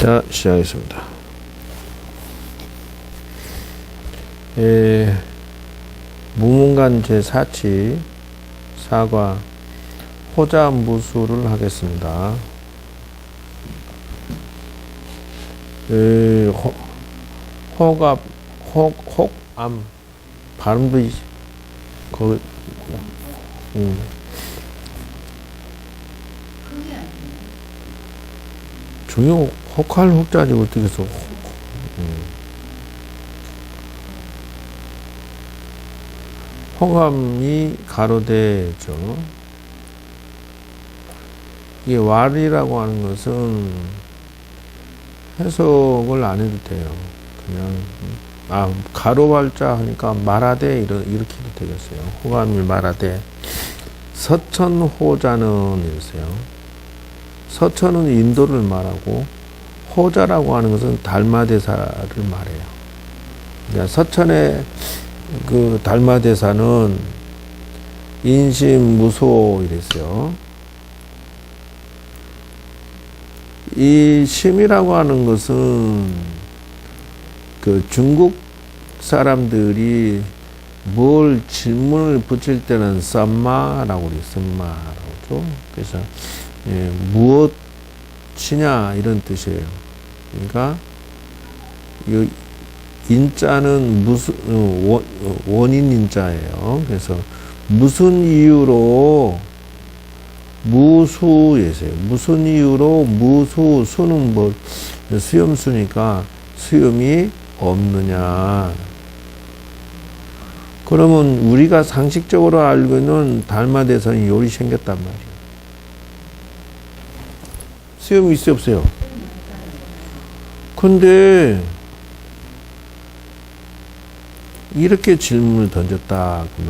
자, 시작하겠습니다. 무문관 제4치 사과 호자무수를 하겠습니다. 혹암 발음도 거기 중요 혹할 혹자지 어떻게 해서 혹암이 가로대죠. 이게 왈이라고 하는 것은 해석을 안 해도 돼요. 그냥 가로왈자 하니까 말하되 이렇게 해도 되겠어요. 혹암이 말하되 서천호자는 이랬어요. 서천은 인도를 말하고 호자라고 하는 것은 달마대사를 말해요. 그러니까 서천의 그 달마대사는 인심무소 이랬어요. 이 심이라고 하는 것은 그 중국 사람들이 뭘 질문을 붙일 때는 썸마라고 그래요. 썸마라고. 그래서 무엇이냐 이런 뜻이에요. 그러니까 이 인자는 무슨 원인 인자예요. 그래서 무슨 이유로 무수예요. 무슨 이유로 무수 수는 뭐 수염수니까 수염이 없느냐. 그러면 우리가 상식적으로 알고 있는 달마대선이 요리 생겼단 말이에요. 수염이 있어요, 없어요? 근데 이렇게 질문을 던졌다 그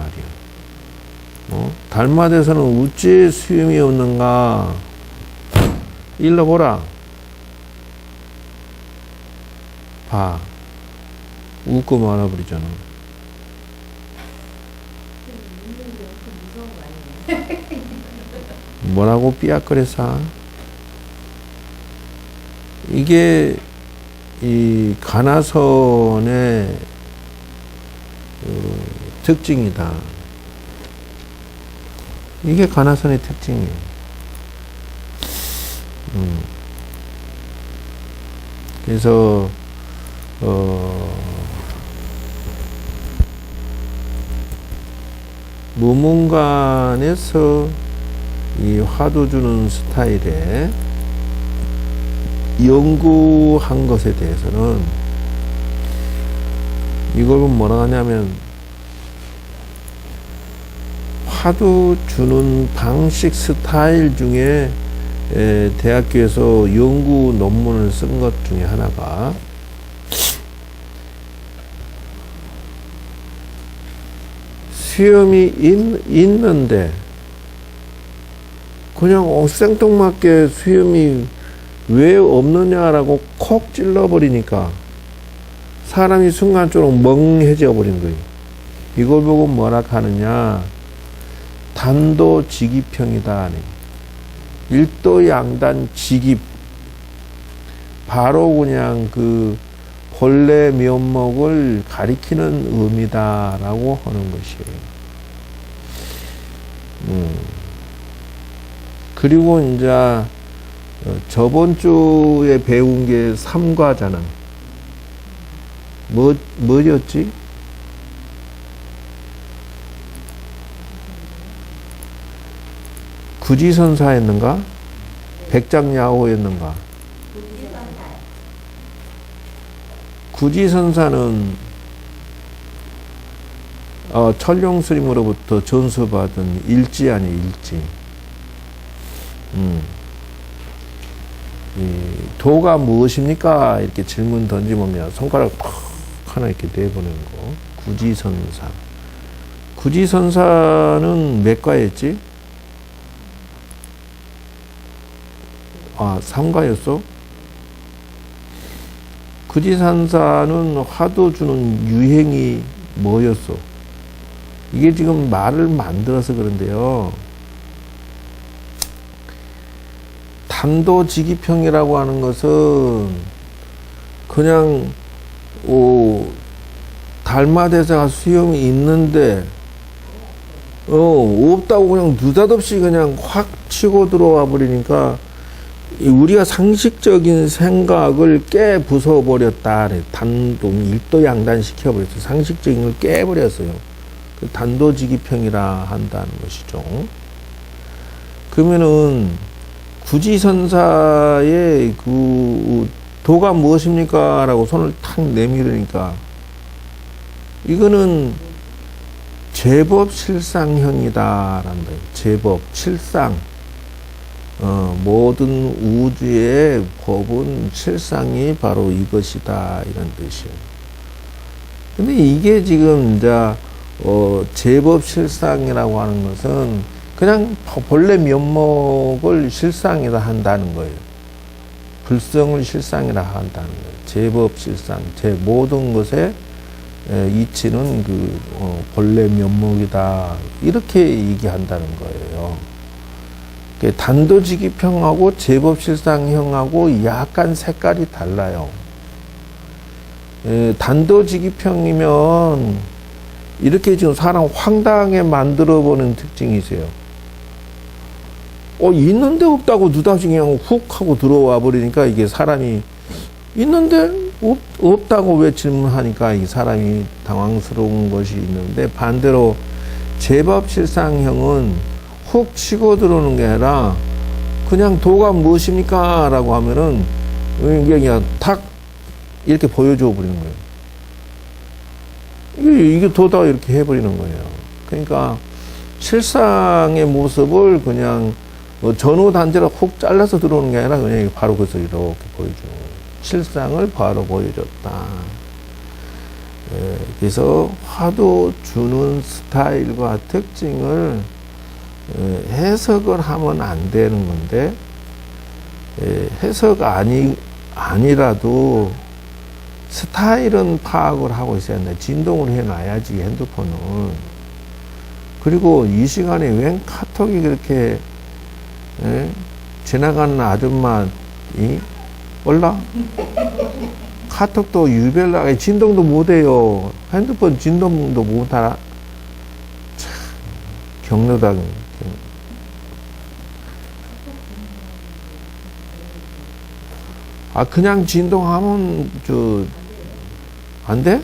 말이에요. 달마대선은 어찌 수염이 없는가? 일러보라. 봐. 웃고 말아버리잖아. 뭐라고 삐약거려서? 이게 이 가나선의 특징이다. 이게 가나선의 특징이에요. 그래서 무문관에서 이 화두 주는 스타일에 연구한 것에 대해서는 이걸 뭐라 하냐면 화두 주는 방식 스타일 중에 대학교에서 연구 논문을 쓴 것 중에 하나가 수염이 있는데 그냥 생뚱맞게 수염이 왜 없느냐라고 콕 찔러버리니까 사람이 순간적으로 멍해져 버린 거예요. 이걸 보고 뭐라 하느냐. 단도직입형이다. 일도양단직입. 바로 그냥 그 본래 면목을 가리키는 의미다라고 하는 것이에요. 그리고 이제 저번 주에 배운 게 삼과잖아. 뭐였지? 구지선사였는가? 백장야호였는가? 구지선사는 천룡스님으로부터 전수받은 일지 아니에요, 일지. 이 도가 무엇입니까? 이렇게 질문 던지면 손가락 팍 하나 이렇게 내보는 거. 구지선사. 구지선사는 몇 과였지? 삼과였어? 구지선사는 화두 주는 유행이 뭐였어? 이게 지금 말을 만들어서 그런데요. 단도직입형이라고 하는 것은 그냥 달마대사가 수염이 있는데 없다고 그냥 느닷없이 그냥 확 치고 들어와 버리니까 우리가 상식적인 생각을 깨 부숴버렸다. 일도양단 시켜버렸어요. 상식적인 걸 깨버렸어요. 그 단도직입형이라 한다는 것이죠. 그러면은 구지선사의 그 도가 무엇입니까? 라고 손을 탁 내밀으니까 이거는 제법 실상형이다라는 거예요. 제법 실상. 모든 우주의 법은 실상이 바로 이것이다 이런 뜻이에요. 근데 이게 지금 이제 제법 실상이라고 하는 것은 그냥 본래 면목을 실상이라 한다는 거예요. 불성을 실상이라 한다는 거예요. 제법 실상, 모든 것의 이치는 그 본래 면목이다 이렇게 얘기한다는 거예요. 단도직입형하고 제법실상형하고 약간 색깔이 달라요. 단도직입형이면 이렇게 지금 사람 황당하게 만들어보는 특징이 있어요. 있는데 없다고 느닷없이 그냥 훅 하고 들어와 버리니까 이게 사람이 있는데 없다고 왜 질문하니까 이 사람이 당황스러운 것이 있는데, 반대로 제법실상형은 훅 치고 들어오는 게 아니라 그냥 도가 무엇입니까? 라고 하면은 그냥 탁 이렇게 보여줘 버리는 거예요. 이게 도다 이렇게 해버리는 거예요. 그러니까 실상의 모습을 그냥 전후 단지로 훅 잘라서 들어오는 게 아니라 그냥 바로 그래서 이렇게 보여주는 거예요. 실상을 바로 보여줬다. 그래서 화두 주는 스타일과 특징을 해석을 하면 안 되는 건데, 해석 아니라도 스타일은 파악을 하고 있어야 한다. 진동을 해놔야지, 핸드폰을. 그리고 이 시간에 웬 카톡이 그렇게 지나가는 아줌마 몰라? 카톡도 유별나게 진동도 못해요. 핸드폰 진동도 못하나? 참 경로당. 그냥 진동하면 안 돼?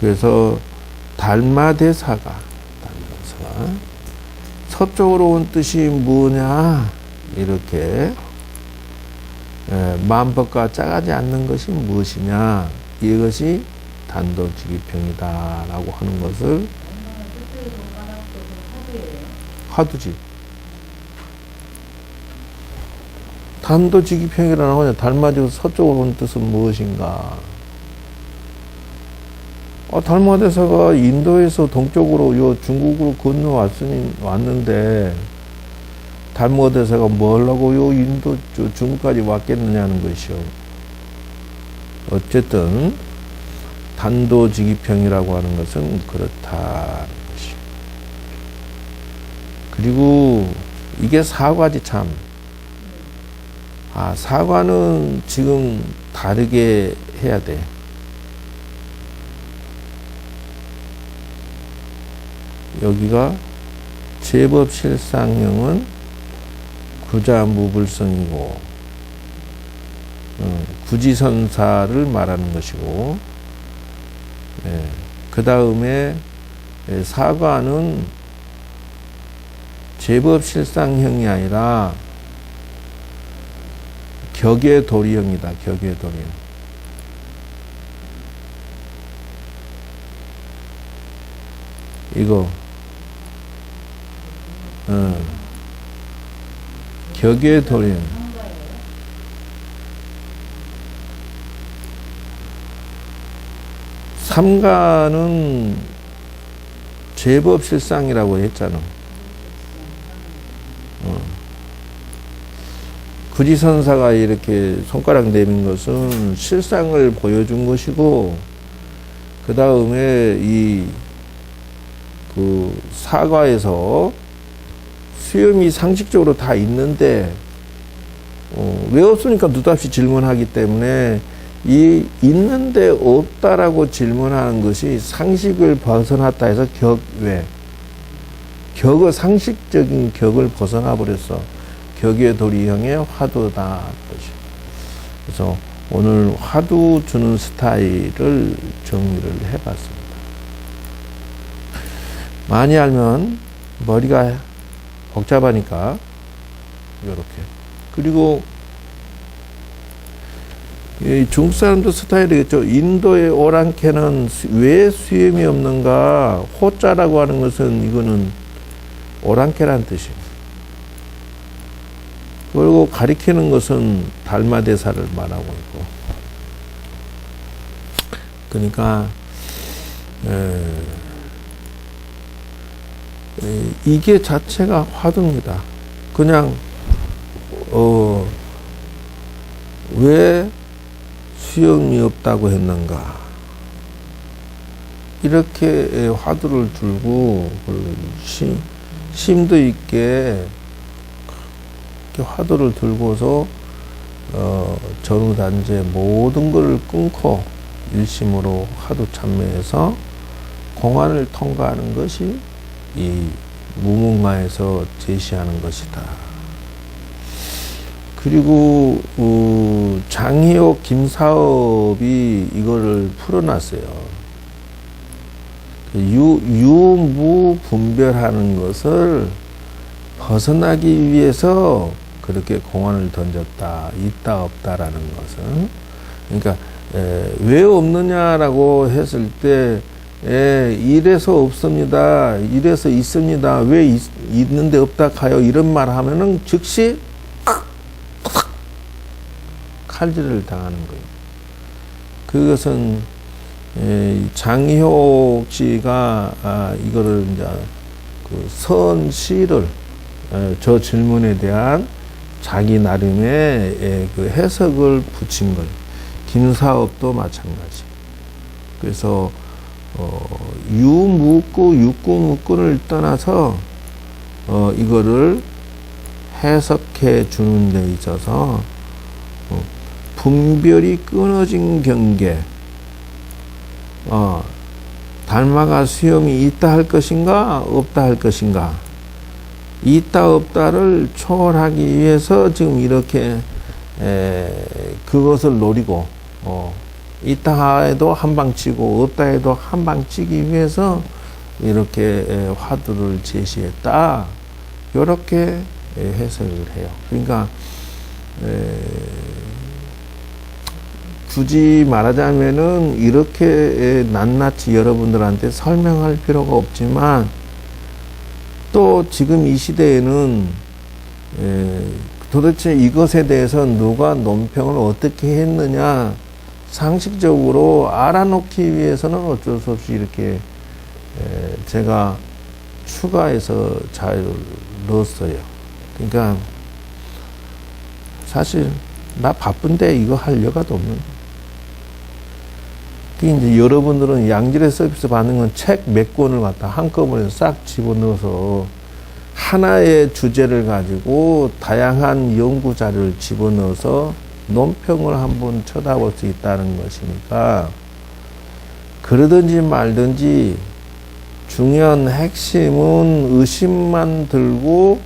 그래서 달마대사가 서쪽으로 온 뜻이 뭐냐? 이렇게 만법과 짜가지 않는 것이 무엇이냐? 이것이 단도직입형이다 라고 하는 것을 화두지. 단도직입형이라는 거냐? 달마지고 서쪽으로 온 뜻은 무엇인가? 달마대사가 인도에서 동쪽으로 중국으로 건너왔는데 달마대사가 뭘 하고 인도 중국까지 왔겠느냐는 것이요. 어쨌든 단도직입형이라고 하는 것은 그렇다는 것이요. 그리고 이게 사과지 참. 사과는 지금 다르게 해야 돼. 여기가 제법실상형은 구자무불성이고 구지선사를 말하는 것이고, 그 다음에 사과는 제법실상형이 아니라 격예도리형이다. 격예도리형. 이거 격예도리형. 삼가는 제법실상이라고 했잖아. 구지선사가 이렇게 손가락 내민 것은 실상을 보여준 것이고, 그 다음에 그 사과에서 수염이 상식적으로 다 있는데 왜 없으니까 느닷없이 질문하기 때문에 이 있는데 없다라고 질문하는 것이 상식을 벗어났다 해서 격외. 격의 상식적인 격을 벗어나 버렸어. 격의 도리형의 화두다. 그래서 오늘 화두 주는 스타일을 정리를 해봤습니다. 많이 알면 머리가 복잡하니까 이렇게. 그리고 중국 사람도 스타일이겠죠. 인도의 오랑캐는 왜 수염이 없는가? 호자라고 하는 것은 이거는 오랑캐란 뜻입니다. 그리고 가리키는 것은 달마대사를 말하고 있고. 그러니까 이게 자체가 화두입니다. 그냥 왜 수염이 없다고 했는가? 이렇게 화두를 들고 심도 있게 이렇게 화두를 들고서 전후단제 모든 것을 끊고 일심으로 화두 참매해서 공안을 통과하는 것이 이 무문가에서 제시하는 것이다. 그리고 장희옥 김사업이 이거를 풀어놨어요. 유무 분별하는 것을 벗어나기 위해서 그렇게 공안을 던졌다. 있다 없다라는 것은. 그러니까 왜 없느냐라고 했을 때 이래서 없습니다. 이래서 있습니다. 왜 있는데 없다 가요. 이런 말 하면은 즉시 칼질을 당하는 거예요. 그것은 장희옥 씨가 이거를 이제 그 선시를 저 질문에 대한 자기 나름의 그 해석을 붙인 거예요. 김사업도 마찬가지. 그래서 유무구 육구무구를 떠나서 이거를 해석해 주는 데 있어서 분별이 끊어진 경계, 달마가 수염이 있다 할 것인가 없다 할 것인가, 있다 없다를 초월하기 위해서 지금 이렇게 그것을 노리고 있다 해도 한 방 치고 없다 해도 한 방 치기 위해서 이렇게 화두를 제시했다. 이렇게 해석을 해요. 그러니까 굳이 말하자면은 이렇게 낱낱이 여러분들한테 설명할 필요가 없지만 또 지금 이 시대에는 도대체 이것에 대해서 누가 논평을 어떻게 했느냐 상식적으로 알아놓기 위해서는 어쩔 수 없이 이렇게 제가 추가해서 잘 넣었어요. 그러니까 사실 나 바쁜데 이거 할 여가도 없는. 이제 여러분들은 양질의 서비스 받는 건 책 몇 권을 갖다 한꺼번에 싹 집어넣어서 하나의 주제를 가지고 다양한 연구 자료를 집어넣어서 논평을 한번 쳐다볼 수 있다는 것이니까 그러든지 말든지 중요한 핵심은 의심만 들고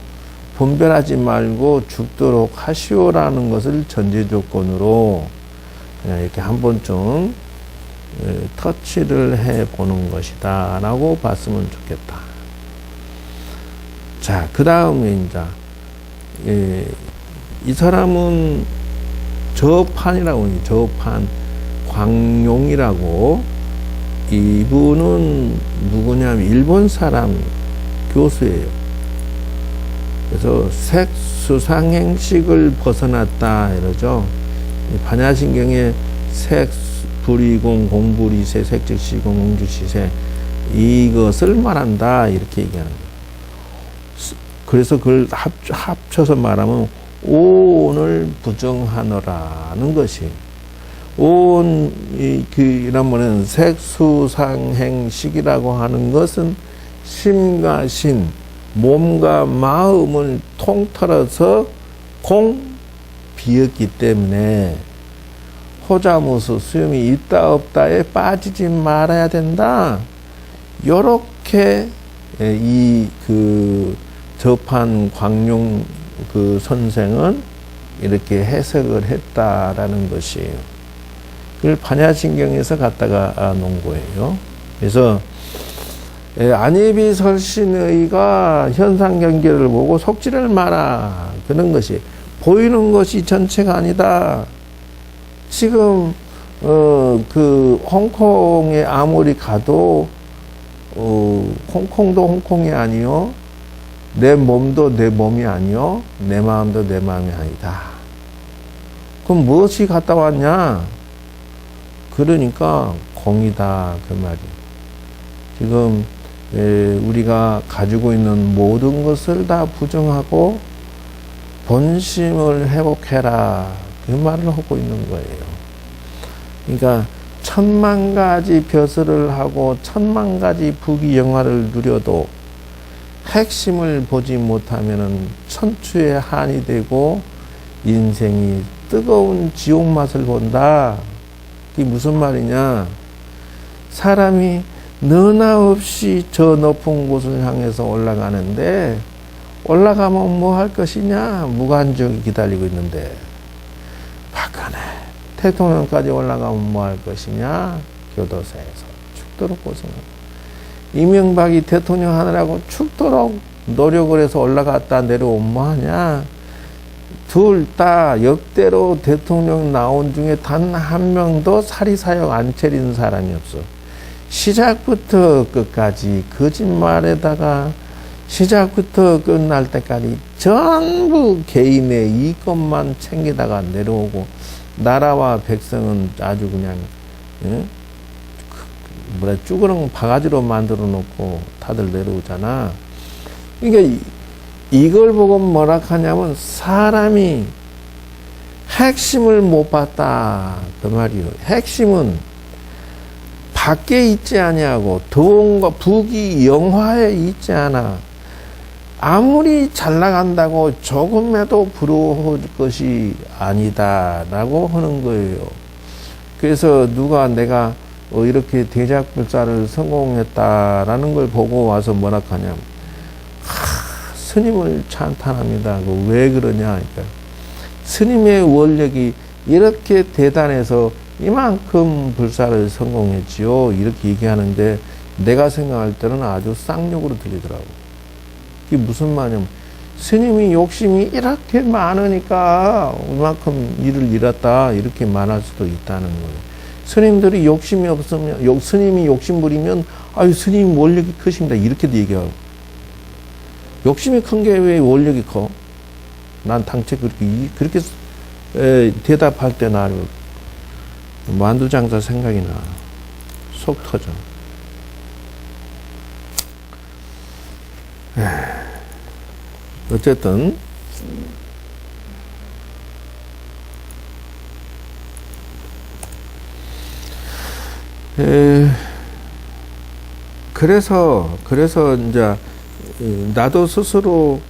분별하지 말고 죽도록 하시오라는 것을 전제 조건으로 그냥 이렇게 한 번쯤 터치를 해보는 것이다 라고 봤으면 좋겠다. 자, 그 다음에 이제 이 사람은 저판이라고 해요. 저판 광용이라고. 이분은 누구냐면 일본 사람 교수예요. 그래서 색수상행식을 벗어났다 이러죠. 반야신경에 색, 불이공, 공불이세, 색즉시공, 공주시세 이것을 말한다 이렇게 얘기하는 거예요. 그래서 그걸 합쳐서 말하면 오온을 부정하노라는 것이 오온 이라면은 색수상행식이라고 하는 것은 심과 신 몸과 마음을 통틀어서 공 비었기 때문에 호자무수 수염이 있다 없다에 빠지지 말아야 된다. 요렇게 저판 광룡 선생은 이렇게 해석을 했다라는 것이에요. 그걸 반야신경에서 갖다가 놓은 거예요. 그래서 안이비설신의가 현상경계를 보고 속지를 마라. 그런 것이 보이는 것이 전체가 아니다. 지금 홍콩에 아무리 가도 홍콩도 홍콩이 아니요, 내 몸도 내 몸이 아니요, 내 마음도 내 마음이 아니다. 그럼 무엇이 갔다 왔냐? 그러니까 공이다 그 말이. 지금 우리가 가지고 있는 모든 것을 다 부정하고 본심을 회복해라 그 말을 하고 있는 거예요. 그러니까 천만 가지 벼슬을 하고 천만 가지 부귀영화를 누려도 핵심을 보지 못하면은 천추의 한이 되고 인생이 뜨거운 지옥 맛을 본다. 이게 무슨 말이냐? 사람이 너나 없이 저 높은 곳을 향해서 올라가는데 올라가면 뭐 할 것이냐? 무간적이 기다리고 있는데 박근혜 대통령까지 올라가면 뭐 할 것이냐? 교도소에서 죽도록 고생하고 이명박이 대통령 하느라고 죽도록 노력을 해서 올라갔다 내려오면 뭐 하냐? 둘 다 역대로 대통령 나온 중에 단 한 명도 사리사욕 안 차리는 사람이 없어. 시작부터 끝까지 거짓말에다가 시작부터 끝날 때까지 전부 개인의 이것만 챙기다가 내려오고 나라와 백성은 아주 그냥 쭈그렁 바가지로 만들어 놓고 다들 내려오잖아. 그러니까 이걸 보고 뭐라 하냐면 사람이 핵심을 못 봤다 그 말이요. 핵심은 밖에 있지 아니하고 도움과 부귀 영화에 있지 않아. 아무리 잘 나간다고 조금에도 부러워할 것이 아니다라고 하는 거예요. 그래서 누가 내가 이렇게 대작불사를 성공했다라는 걸 보고 와서 뭐라 하냐면 스님을 찬탄합니다. 왜 그러냐? 그러니까 스님의 원력이 이렇게 대단해서 이만큼 불사를 성공했지요. 이렇게 얘기하는데 내가 생각할 때는 아주 쌍욕으로 들리더라고. 이게 무슨 말이냐면 스님이 욕심이 이렇게 많으니까 이만큼 일을 잃었다 이렇게 말할 수도 있다는 거예요. 스님들이 욕심이 없으면 스님이 욕심 부리면 아유 스님 원력이 크십니다 이렇게도 얘기하고 욕심이 큰 게 왜 원력이 커? 난 당최 그렇게 대답할 때 나 만두장사 생각이 나. 속 터져. 어쨌든 그래서 이제 나도 스스로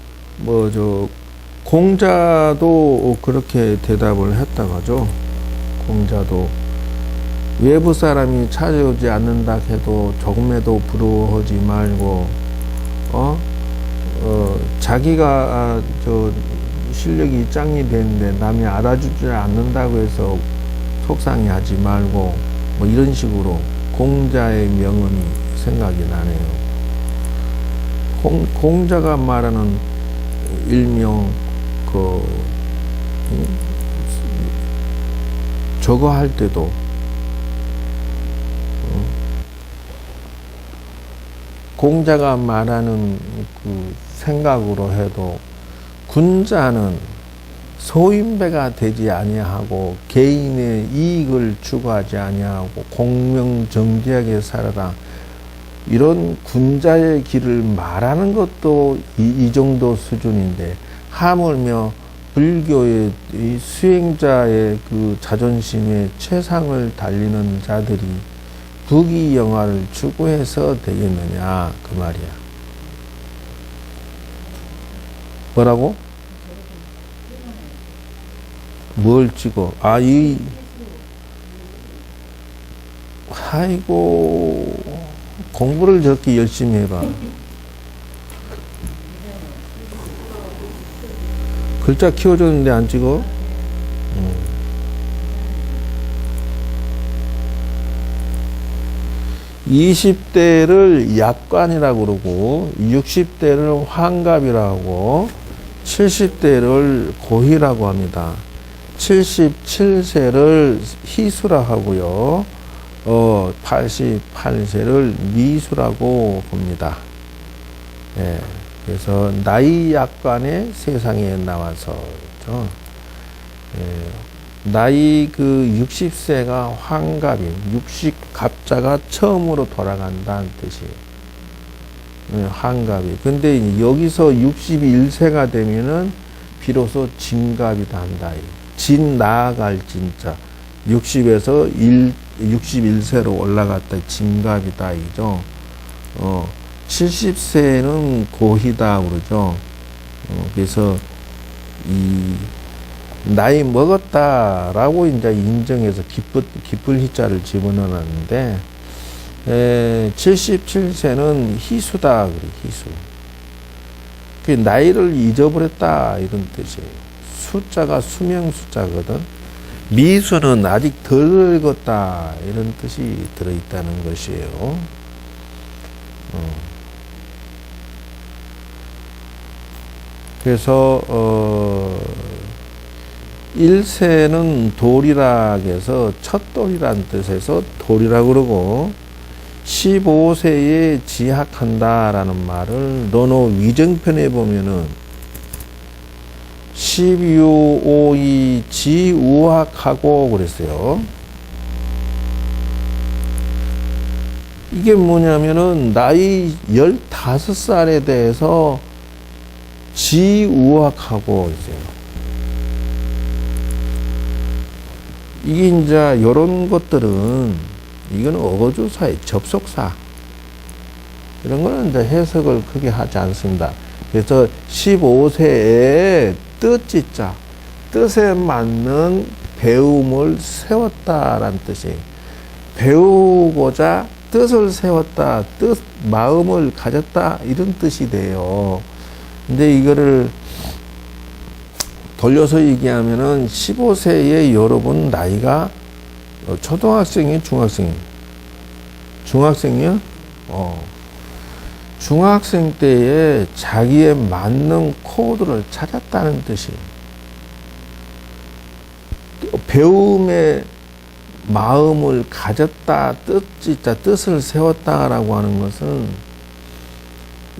공자도 그렇게 대답을 했다고 하죠. 공자도 외부 사람이 찾아오지 않는다 해도 조금에도 부러워하지 말고 자기가 실력이 짱이 되는데 남이 알아주지 않는다고 해서 속상해하지 말고 뭐 이런 식으로 공자의 명언이 생각이 나네요. 공자가 말하는 일명 저거 할 때도 공자가 말하는 그 생각으로 해도 군자는 소인배가 되지 아니하고 개인의 이익을 추구하지 아니하고 공명정대하게 살아라. 이런 군자의 길을 말하는 것도 이 정도 수준인데 하물며 불교의 이 수행자의 그 자존심의 최상을 달리는 자들이 부귀영화를 추구해서 되겠느냐 그 말이야. 뭐라고? 뭘 찍어? 아이고, 공부를 저렇게 열심히 해봐. 글자 키워줬는데 안 찍어? 20대를 약관이라고 그러고, 60대를 환갑이라고 하고, 70대를 고희라고 합니다. 77세를 희수라 하고요. 88세를 미수라고 봅니다. 예, 그래서 나이 약관에 세상에 나와서, 그렇죠? 예, 나이 그 60세가 환갑인, 60갑자가 처음으로 돌아간다는 뜻이에요. 예, 환갑이. 근데 여기서 61세가 되면은 비로소 진갑이다 한다. 진 나아갈 진짜. 60에서 61세로 올라갔다. 진갑이다. 이죠. 70세는 고희다. 그러죠. 그래서 이 나이 먹었다라고 이제 인정해서 기쁠 희자를 집어넣었는데, 77세는 희수다. 그래, 희수. 그 나이를 잊어버렸다. 이런 뜻이에요. 숫자가 수명 숫자거든. 미수는 아직 덜 늙었다. 이런 뜻이 들어있다는 것이에요. 그래서, 1세는 돌이라 해서 첫돌이란 뜻에서 돌이라 그러고, 15세에 지학한다라는 말을 논어 위정편에 보면은 12.5이 지우학하고 그랬어요. 이게 뭐냐면은 나이 15살에 대해서 지우학하고 있어요. 이게 이제 요런 것들은 이거는 어거주사의 접속사. 이런 거는 이제 해석을 크게 하지 않습니다. 그래서 15세에 뜻짓자, 뜻에 맞는 배움을 세웠다라는 뜻이에요. 배우고자 뜻을 세웠다, 마음을 가졌다, 이런 뜻이 돼요. 근데 이거를 돌려서 얘기하면은 15세에 여러분 나이가 초등학생이 중학생이? 중학생이요? 중학생 때에 자기에 맞는 코드를 찾았다는 뜻이에요. 배움의 마음을 가졌다, 뜻을 세웠다라고 하는 것은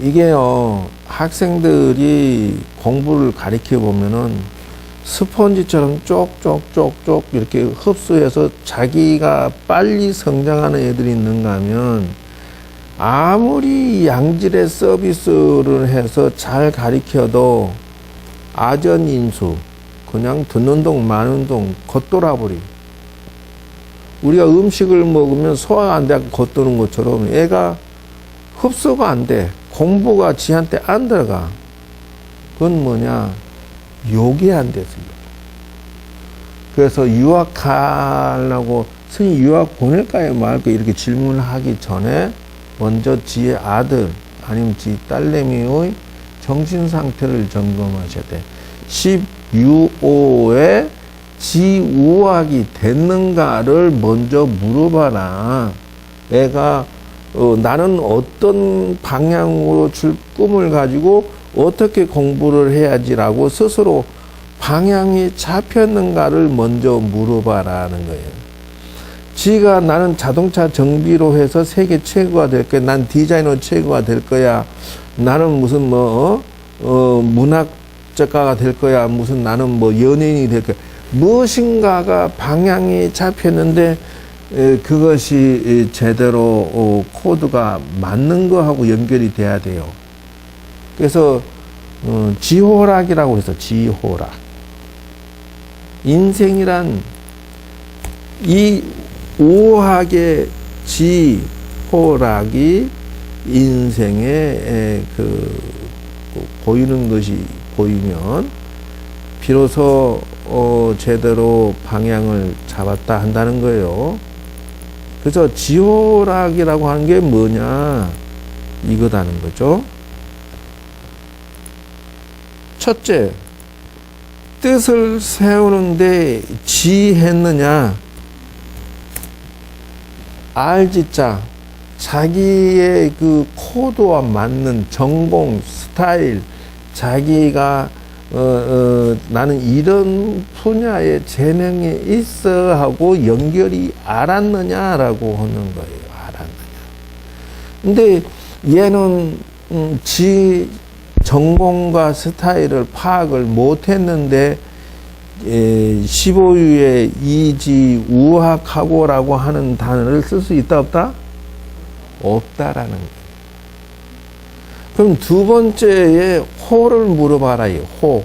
이게요, 학생들이 공부를 가리켜 보면은 스펀지처럼 쪽쪽쪽쪽 이렇게 흡수해서 자기가 빨리 성장하는 애들이 있는가 하면 아무리 양질의 서비스를 해서 잘 가리켜도 아전인수, 그냥 듣는 동 마는 동 겉돌아버리. 우리가 음식을 먹으면 소화가 안 돼 겉도는 것처럼 애가 흡수가 안 돼. 공부가 지한테 안 들어가. 그건 뭐냐? 욕이 안 됐어요. 그래서 유학하려고 선생님 유학 보낼까요 말까 이렇게 질문을 하기 전에 먼저 지의 아들 아니면 지 딸내미의 정신 상태를 점검하셔야 돼. 10유오에 지우학이 됐는가를 먼저 물어봐라. 애가 나는 어떤 방향으로 줄 꿈을 가지고 어떻게 공부를 해야지라고 스스로 방향이 잡혔는가를 먼저 물어봐라는 거예요. 지가 나는 자동차 정비로 해서 세계 최고가 될 거야. 난 디자이너 최고가 될 거야. 나는 무슨 문학 작가가 될 거야. 무슨 나는 연예인이 될 거야. 무엇인가가 방향이 잡혔는데 그것이 제대로 코드가 맞는 거하고 연결이 돼야 돼요. 그래서 지호락이라고 해서 지호락. 인생이란 이 오학의 지호락이 인생에 보이는 것이 보이면 비로소 제대로 방향을 잡았다 한다는 거예요. 그래서 지호락이라고 하는 게 뭐냐 이거다는 거죠. 첫째, 뜻을 세우는데 지했느냐, 알지자, 자기의 그 코드와 맞는 전공, 스타일, 자기가 나는 이런 분야에 재능이 있어 하고 연결이 알았느냐라고 하는 거예요. 알았느냐. 근데 얘는 지 전공과 스타일을 파악을 못했는데 15유에 이지 우학하고라고 하는 단어를 쓸 수 있다 없다? 없다라는 거예요. 그럼 두 번째에 호를 물어봐라요. 호.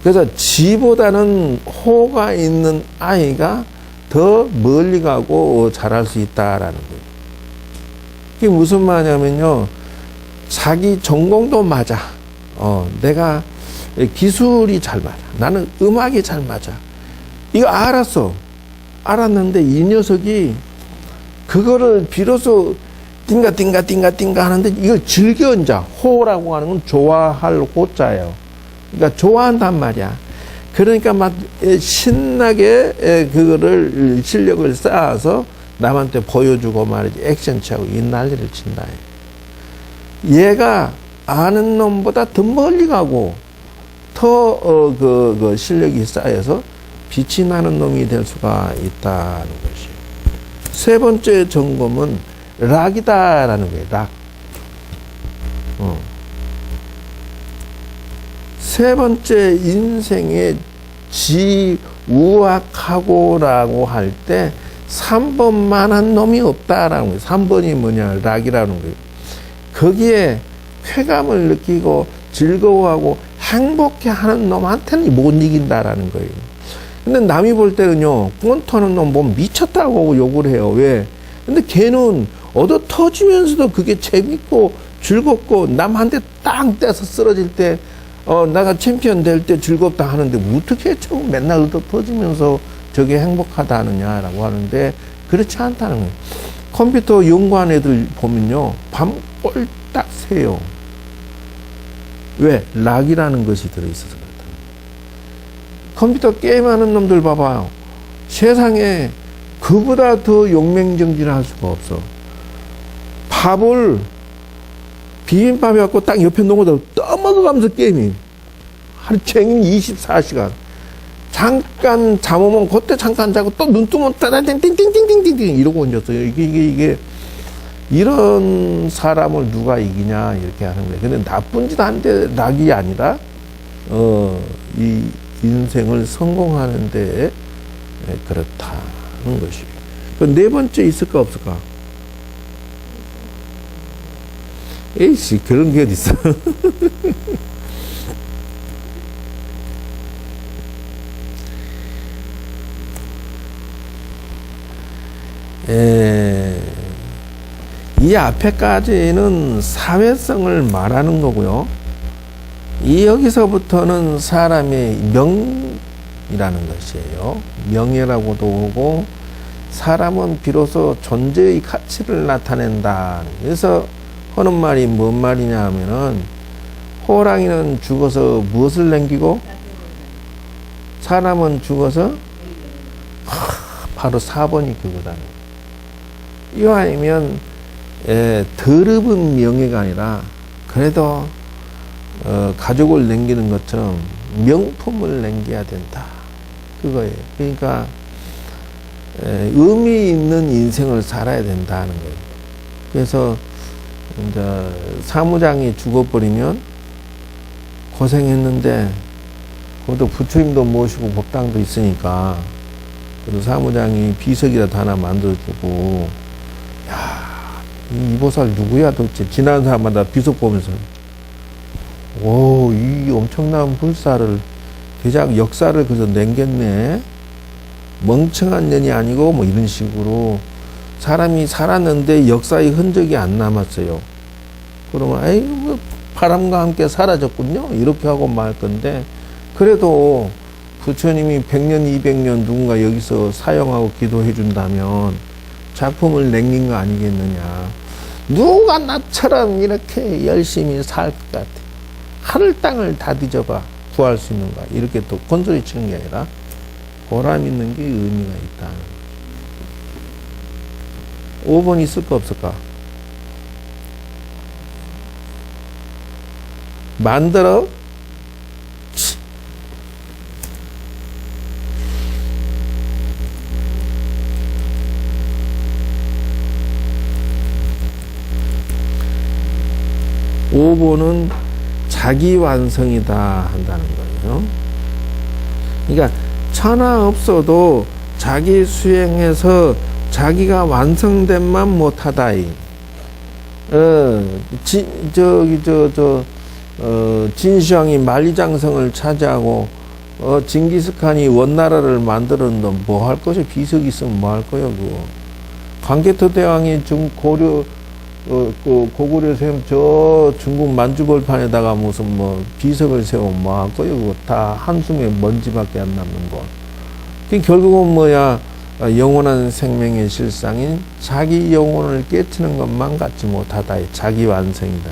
그래서 지보다는 호가 있는 아이가 더 멀리 가고 잘할 수 있다라는 거예요. 그게 무슨 말이냐면요. 자기 전공도 맞아. 내가 기술이 잘 맞아. 나는 음악이 잘 맞아. 이거 알았어. 알았는데 이 녀석이 그거를 비로소 띵가 하는데 이걸 즐겨 이제 호라고 하는 건 좋아할 호자예요. 그러니까 좋아한단 말이야. 그러니까 막 신나게 그거를 실력을 쌓아서 남한테 보여주고 말이지 액션 취하고 이 난리를 친다. 얘가 아는 놈보다 더 멀리 가고 더 그 실력이 쌓여서 빛이 나는 놈이 될 수가 있다는 것이. 세 번째 점검은 락이다라는 거예요. 락. 세 번째 인생의 지우학하고라고 할 때 3번만한 놈이 없다라는 거예요. 3번이 뭐냐? 락이라는 거예요. 거기에 쾌감을 느끼고 즐거워하고 행복해하는 놈한테는 못 이긴다라는 거예요. 근데 남이 볼 때는요, 꼰터는 놈 뭐 미쳤다고 욕을 해요. 왜? 근데 걔는 얻어 터지면서도 그게 재밌고 즐겁고 남한테 땅 떼서 쓰러질 때 내가 챔피언 될 때 즐겁다 하는데 어떻게 저 맨날 얻어 터지면서 저게 행복하다 하느냐라고 하는데 그렇지 않다는 거예요. 컴퓨터 연구한 애들 보면요, 밤 꼴딱 새요. 왜? 락이라는 것이 들어있어서 그렇다. 컴퓨터 게임하는 놈들 봐봐요. 세상에 그보다 더 용맹정진할 수가 없어. 밥을 비빔밥에 갖고 딱 옆에 놓고도 떠먹어가면서 게임이 하루 종일 24시간. 잠깐 잠오면 그때 잠깐 자고 또 눈 뜨면 띵띵띵띵띵띵띵 이러고 앉았어요. 이게 이런 사람을 누가 이기냐 이렇게 하는 거예요. 근데 나쁜 짓 한데 락이 아니라 이 인생을 성공하는데 그렇다는 것이. 네 번째 있을까 없을까? 에이씨 그런 게 어디 있어? 이 앞에까지는 사회성을 말하는 거고요. 여기서부터는 사람의 명이라는 것이에요. 명예라고도 하고, 사람은 비로소 존재의 가치를 나타낸다. 그래서 하는 말이 뭔 말이냐 하면은, 호랑이는 죽어서 무엇을 남기고, 사람은 죽어서 바로 4번이 그거다. 이거 아니면 더럽은 명예가 아니라 그래도 가족을 남기는 것처럼 명품을 남겨야 된다. 그거예요. 그러니까 의미 있는 인생을 살아야 된다는 거예요. 그래서 이제 사무장이 죽어버리면 고생했는데 그것도 부처님도 모시고 법당도 있으니까 그래도 사무장이 비석이라도 하나 만들어주고, 야, 이 보살 누구야 도대체? 지나는 사람마다 비석 보면서, 오, 이 엄청난 불사를, 대작 역사를 그래서 남겼네. 멍청한 년이 아니고, 뭐 이런 식으로. 사람이 살았는데 역사의 흔적이 안 남았어요. 그러면, 에이, 뭐, 바람과 함께 사라졌군요. 이렇게 하고 말 건데, 그래도 부처님이 100년, 200년 누군가 여기서 사용하고 기도해 준다면 작품을 남긴 거 아니겠느냐. 누가 나처럼 이렇게 열심히 살 것 같아. 하늘 땅을 다 뒤져봐. 구할 수 있는가. 이렇게 또 건소리 치는 게 아니라 보람 있는 게 의미가 있다. 5번 있을까 없을까? 만들어? 5번은 자기 완성이다 한다는 거예요. 그러니까 천하 없어도 자기 수행해서 자기가 완성된만 못하다. 진시황이 만리장성을 차지하고 징기스칸이 원나라를 만들었는데 뭐 할 것이 비석이 있으면 뭐 할 거야 그거. 광개토 대왕이 고려 고구려 세움 저 중국 만주벌판에다가 무슨 뭐 비석을 세우면 뭐 할 거야 그거. 다 한숨에 먼지밖에 안 남는 거. 결국은 뭐야, 영원한 생명의 실상인 자기 영혼을 깨트는 것만 갖지 못하다. 자기 완성이다.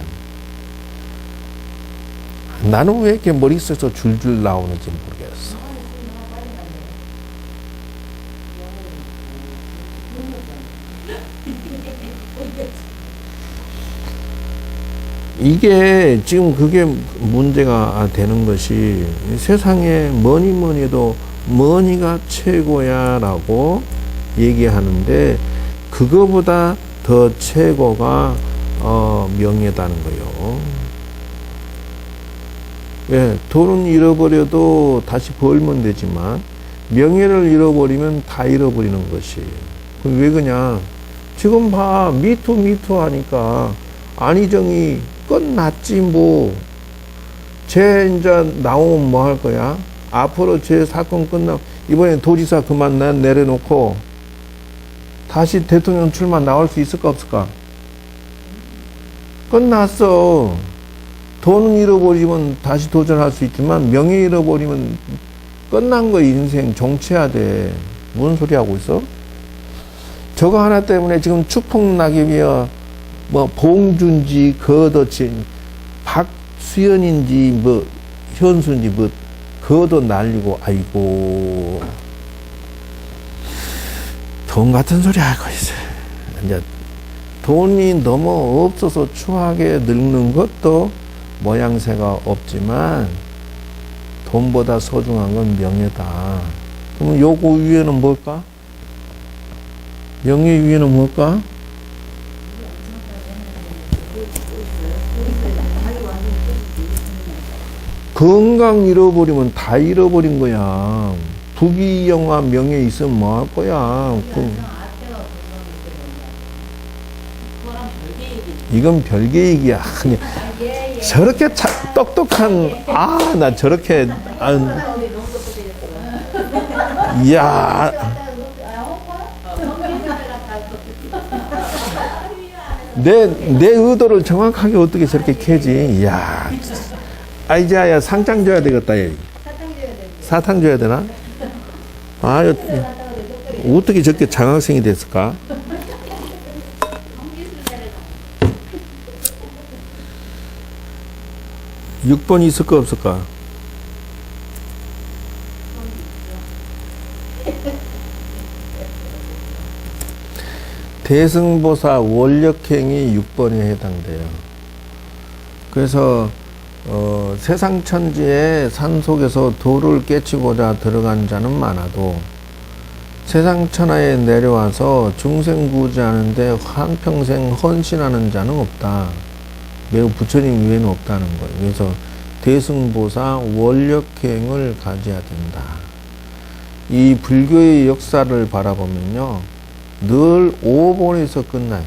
나는 왜 이렇게 머릿속에서 줄줄 나오는지 모르겠어. 이게 지금 그게 문제가 되는 것이 세상에 뭐니 해도 뭐니가 최고야 라고 얘기하는데 그거보다 더 최고가 명예다는 거예요. 예, 돈은 잃어버려도 다시 벌면 되지만 명예를 잃어버리면 다 잃어버리는 것이. 왜 그냥 지금 봐 미투 하니까 안희정이 끝났지 뭐. 쟤 이제 나오면 뭐 할 거야? 앞으로 제 사건 끝나고 이번에 도지사 그만 내려놓고 다시 대통령 출마 나올 수 있을까 없을까? 끝났어. 돈은 잃어버리면 다시 도전할 수 있지만 명예 잃어버리면 끝난 거 인생. 정치해야 돼. 무슨 소리 하고 있어? 저거 하나 때문에 지금 추풍낙엽이야. 뭐 봉준지 거더친 박수연인지 뭐 현수인지 뭐 그것도 날리고. 아이고 돈 같은 소리 하고 있어요. 이제 돈이 너무 없어서 추하게 늙는 것도 모양새가 없지만 돈보다 소중한 건 명예다. 그럼 요거 위에는 뭘까? 명예 위에는 뭘까? 건강 잃어버리면 다 잃어버린 거야. 부귀영화 명예 있으면 뭐 할 거야. 이건 별개 얘기야. 저렇게 똑똑한, 나 저렇게, 이야. 내 의도를 정확하게 어떻게 저렇게 캐지? 이야. 이제야 상장 줘야 되겠다. 사탕 줘야 되나? 어떻게 저렇게 장학생이 됐을까? 육 번 있을까 없을까? 대승보사 원력행이 6번에 해당돼요. 그래서 세상 천지에 산속에서 도를 깨치고자 들어간 자는 많아도 세상 천하에 내려와서 중생구제하는데 한평생 헌신하는 자는 없다. 매우 부처님 외에는 없다는 거예요. 그래서 대승보사 원력행을 가져야 된다. 이 불교의 역사를 바라보면요, 늘 5번에서 끝나요.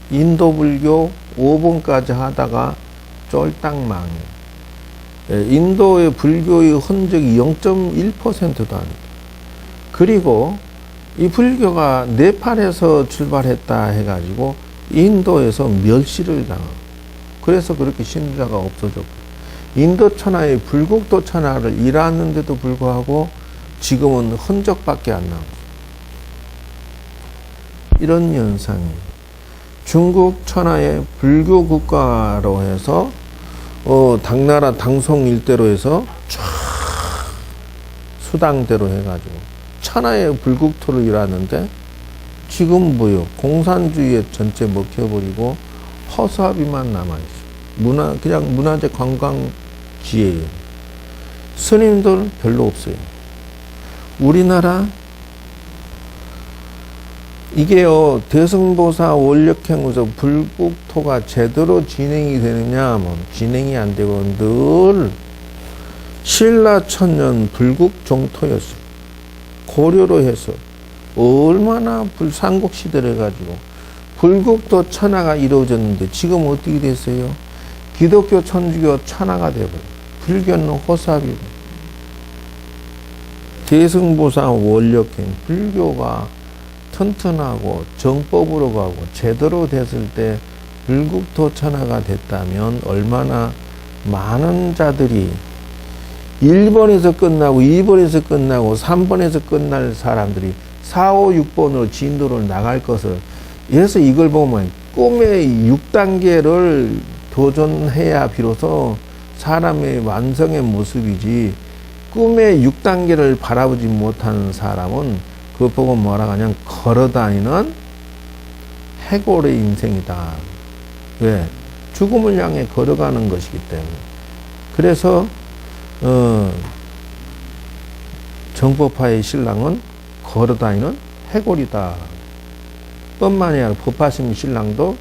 인도 불교 5번까지 하다가 쫄딱 망해요. 인도의 불교의 흔적이 0.1%도 아닙니다. 그리고 이 불교가 네팔에서 출발했다 해가지고 인도에서 멸시를 당하고, 그래서 그렇게 신자가 없어졌고, 인도 천하의 불국토 천하를 일하는데도 불구하고 지금은 흔적밖에 안 나오고, 이런 현상이 중국 천하의 불교 국가로 해서 당나라 당송 일대로 해서 쫙 수당대로 해가지고 천하의 불국토를 일하는데 지금 뭐요? 공산주의에 전체 먹혀버리고 허수아비만 남아있어요. 그냥 문화재 관광지예요. 스님들 별로 없어요. 우리나라 이게요, 대승보사 원력행에서 불국토가 제대로 진행이 되느냐 하면 진행이 안 되고 늘 신라천년 불국종토였어요. 고려로 해서 얼마나 삼국시대를 해가지고 불국토 천하가 이루어졌는데 지금 어떻게 됐어요? 기독교, 천주교 천하가 되어버려요. 불교는 호사비고. 대승보사 원력행, 불교가 튼튼하고 정법으로 가고 제대로 됐을 때 불국토 천하가 됐다면 얼마나 많은 자들이 1번에서 끝나고 2번에서 끝나고 3번에서 끝날 사람들이 4, 5, 6번으로 진도를 나갈 것을, 그래서 이걸 보면 꿈의 6단계를 도전해야 비로소 사람의 완성의 모습이지, 꿈의 6단계를 바라보지 못하는 사람은 그거 보고 뭐라 하냐, 걸어다니는 해골의 인생이다. 왜? 죽음을 향해 걸어가는 것이기 때문에. 그래서 정법파의 신랑은 걸어다니는 해골이다. 뿐만이 아니라 법화심 신랑도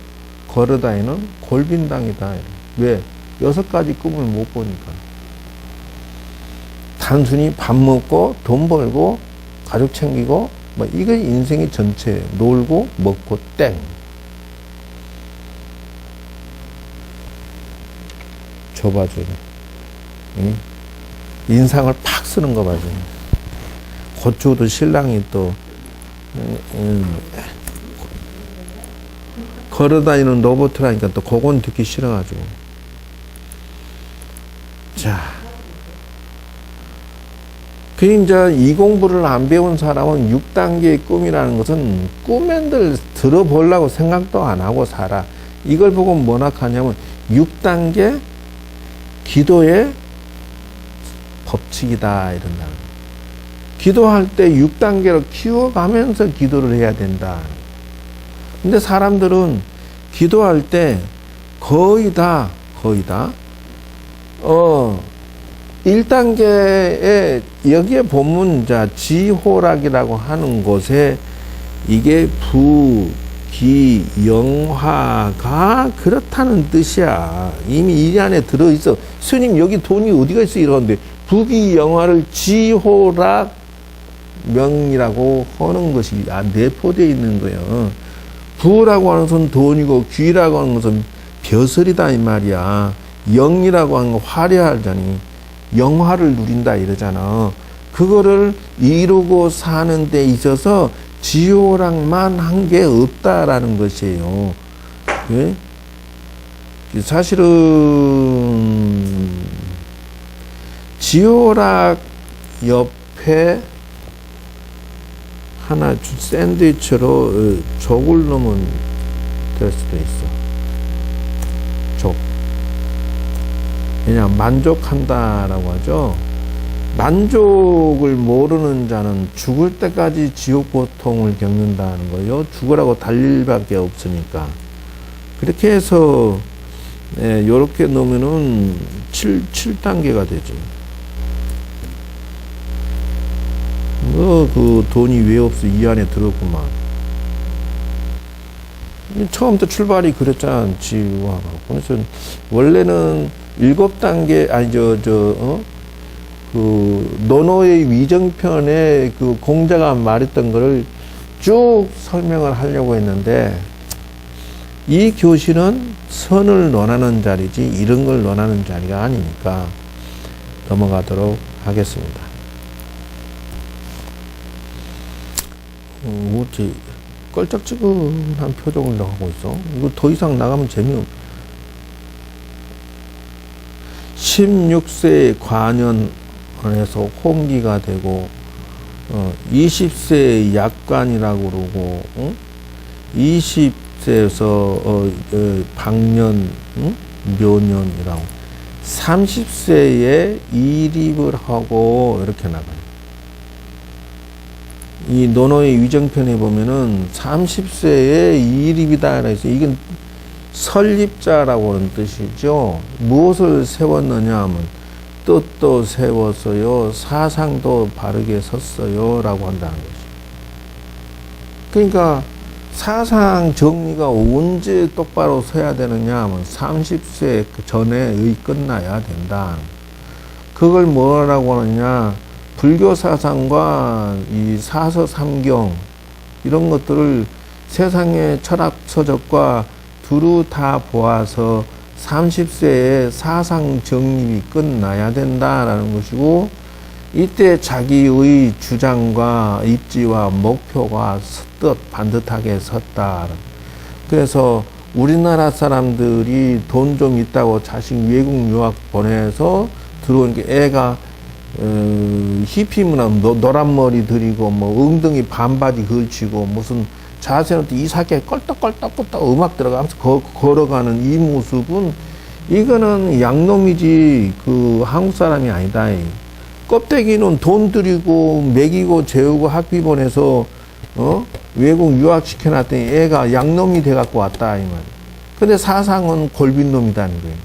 걸어다니는 골빈당이다. 왜? 6가지 꿈을 못 보니까. 단순히 밥 먹고 돈 벌고 가족 챙기고 뭐 이게 인생의 전체. 놀고 먹고 땡. 저 봐줘요. 응? 인상을 팍 쓰는 거 봐줘요. 고추도 신랑이 또 걸어다니는 로봇이라니까 또 그건 듣기 싫어가지고. 자, 그 이제 이 공부를 안 배운 사람은 6단계의 꿈이라는 것은 꿈엔들 들어보려고 생각도 안 하고 살아. 이걸 보고 뭐나 하냐면 6단계 기도의 법칙이다 이런다. 기도할 때 6단계로 키워가면서 기도를 해야 된다. 근데 사람들은 기도할 때 거의 다 1단계에 여기에 보면 자 지호락이라고 하는 곳에 이게 부, 기, 영화가 그렇다는 뜻이야. 이미 이 안에 들어있어. 스님 여기 돈이 어디가 있어 이러는데 부기 영화를 지호락 명이라고 하는 것이 내포되어 있는 거예요. 부라고 하는 것은 돈이고 귀라고 하는 것은 벼슬이다 이 말이야. 영이라고 하는 건 화려하자니 영화를 누린다 이러잖아. 그거를 이루고 사는 데 있어서 지호락만 한 게 없다라는 것이에요. 예? 사실은 지호락 옆에 하나 샌드위치로 족을 넣으면 될 수도 있어. 족. 그냥 만족한다라고 하죠. 만족을 모르는 자는 죽을 때까지 지옥 고통을 겪는다는 거예요. 죽으라고 달릴 밖에 없으니까. 그렇게 해서 요렇게 넣으면은 7단계가 되죠. 그 돈이 왜 없어? 이 안에 들었구만. 처음부터 출발이 그랬잖아. 지와. 그래서 원래는 7단계, 아니, 노노의 위정편에 그 공자가 말했던 거를 쭉 설명을 하려고 했는데, 이 교실은 선을 논하는 자리지, 이런 걸 논하는 자리가 아니니까 넘어가도록 하겠습니다. 어째 껄쩍지근한 표정을 하고 있어? 이거 더 이상 나가면 재미없. 16세의 관연에서 홍기가 되고 20세의 약관이라고 그러고 20세에서 방년, 묘년이라고 30세에 이립을 하고 이렇게 나가요. 이 논어의 위정편에 보면은 30세에 이립이다 그래서 이건 설립자라고 하는 뜻이죠. 무엇을 세웠느냐 하면 뜻도 세웠어요. 사상도 바르게 섰어요. 라고 한다는 거죠. 그러니까 사상 정리가 언제 똑바로 서야 되느냐 하면 30세 전에 끝나야 된다. 그걸 뭐라고 하느냐. 불교 사상과 이 사서삼경 이런 것들을 세상의 철학 서적과 두루 다 보아서 30세에 사상 정립이 끝나야 된다라는 것이고, 이때 자기의 주장과 입지와 목표가 뜻 반듯하게 섰다. 그래서 우리나라 사람들이 돈 좀 있다고 자식 외국 유학 보내서 들어오는 게 애가 히피문화 노란 머리 들이고 뭐 엉덩이 반바지 걸치고 무슨 자세는 또 이상하게 껄떡껄떡 음악 들어가면서 걸어가는 이 모습은 이거는 양놈이지 그 한국 사람이 아니다. 껍데기는 돈 들이고 먹이고 재우고 학비 보내서 외국 유학 시켜놨더니 애가 양놈이 돼갖고 왔다 이 말. 근데 사상은 골빈놈이다는 거예요.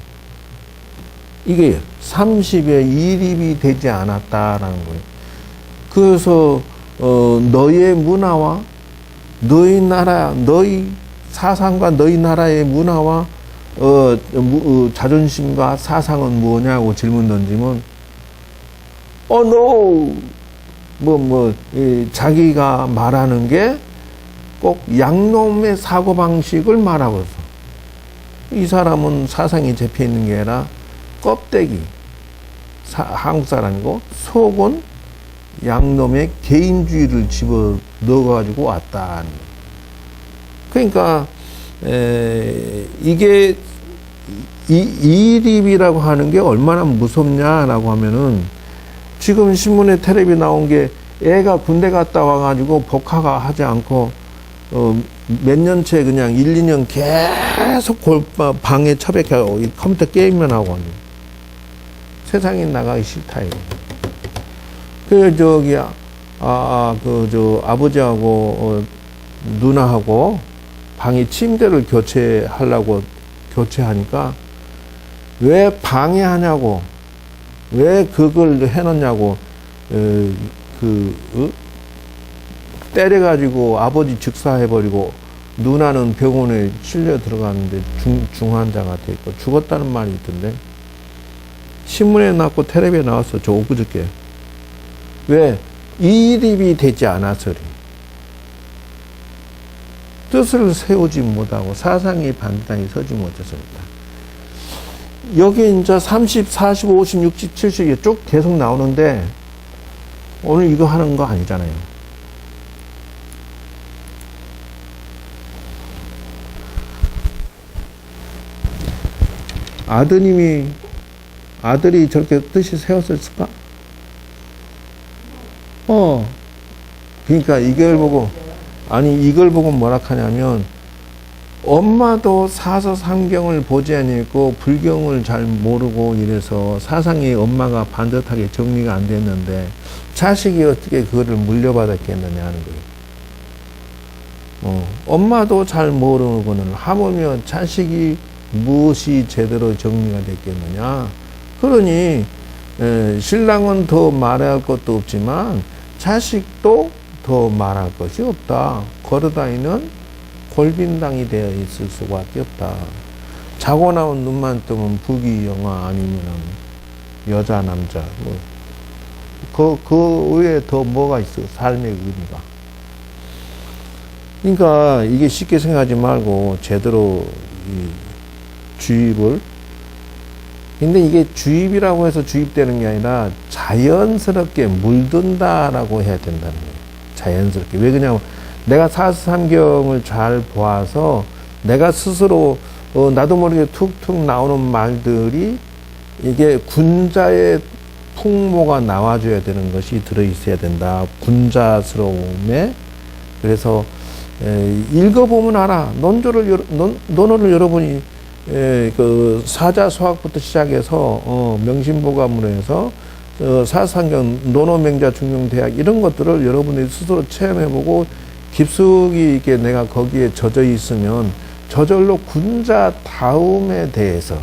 이게 30에 이립이 되지 않았다라는 거예요. 그래서 너의 문화와 너희 나라, 너희 사상과 너희 나라의 문화와 자존심과 사상은 뭐냐고 질문 던지면 no 자기가 말하는 게 꼭 양놈의 사고방식을 말하고 있어. 이 사람은 사상이 잡혀 있는 게 아니라 껍데기 한국 사람이고 속은 양놈의 개인주의를 집어 넣어가지고 왔다. 그러니까 이게 이립이라고 하는 게 얼마나 무섭냐라고 하면은 지금 신문에 텔레비 나온 게 애가 군대 갔다 와가지고 복학가 하지 않고 몇 년째 그냥 1, 2년 계속 방에 처박혀가고 컴퓨터 게임만 하고 세상에 나가기 싫다 이거. 그 저기 아버지하고 누나하고 방에 침대를 교체하니까 왜 방해하냐고, 왜 그걸 해놓냐고 때려가지고 아버지 즉사해버리고 누나는 병원에 실려 들어갔는데 중환자가 돼 있고 죽었다는 말이 있던데 신문에 나왔고 텔레비에 나왔어. 저 엊그저께. 왜? 이립이 되지 않아서리. 뜻을 세우지 못하고 사상이 반듯하게 서지 못해서입니다. 여기 이제 30, 40, 50, 60, 70 쭉 계속 나오는데 오늘 이거 하는 거 아니잖아요. 아들이 저렇게 뜻이 세웠을까? 그러니까 이걸 보고 뭐라 하냐면, 엄마도 사서삼경을 보지 않고 불경을 잘 모르고 이래서 사상이 엄마가 반듯하게 정리가 안 됐는데 자식이 어떻게 그거를 물려받았겠느냐 하는 거예요. 엄마도 잘 모르고는 하물며 자식이 무엇이 제대로 정리가 됐겠느냐. 그러니 신랑은 더 말할 것도 없지만 자식도 더 말할 것이 없다. 걸어다니는 골빈당이 되어 있을 수밖에 없다. 자고 나온 눈만 뜨면 부귀 영화 아니면 여자 남자 그 외에 더 뭐가 있어. 삶의 의미가. 그러니까 이게 쉽게 생각하지 말고 제대로 주입을, 근데 이게 주입이라고 해서 주입되는 게 아니라 자연스럽게 물든다라고 해야 된다는 거예요. 자연스럽게. 왜 그러냐면 내가 사서삼경을 잘 보아서 내가 스스로 나도 모르게 툭툭 나오는 말들이 이게 군자의 풍모가 나와줘야 되는 것이 들어있어야 된다. 군자스러움에. 그래서 읽어보면 알아. 논어를 여러분이 그 사자수학부터 시작해서 명심보감으로 사상경, 논어명자, 중용대학 이런 것들을 여러분이 스스로 체험해보고 깊숙이 이게 내가 거기에 젖어 있으면 저절로 군자다움에 대해서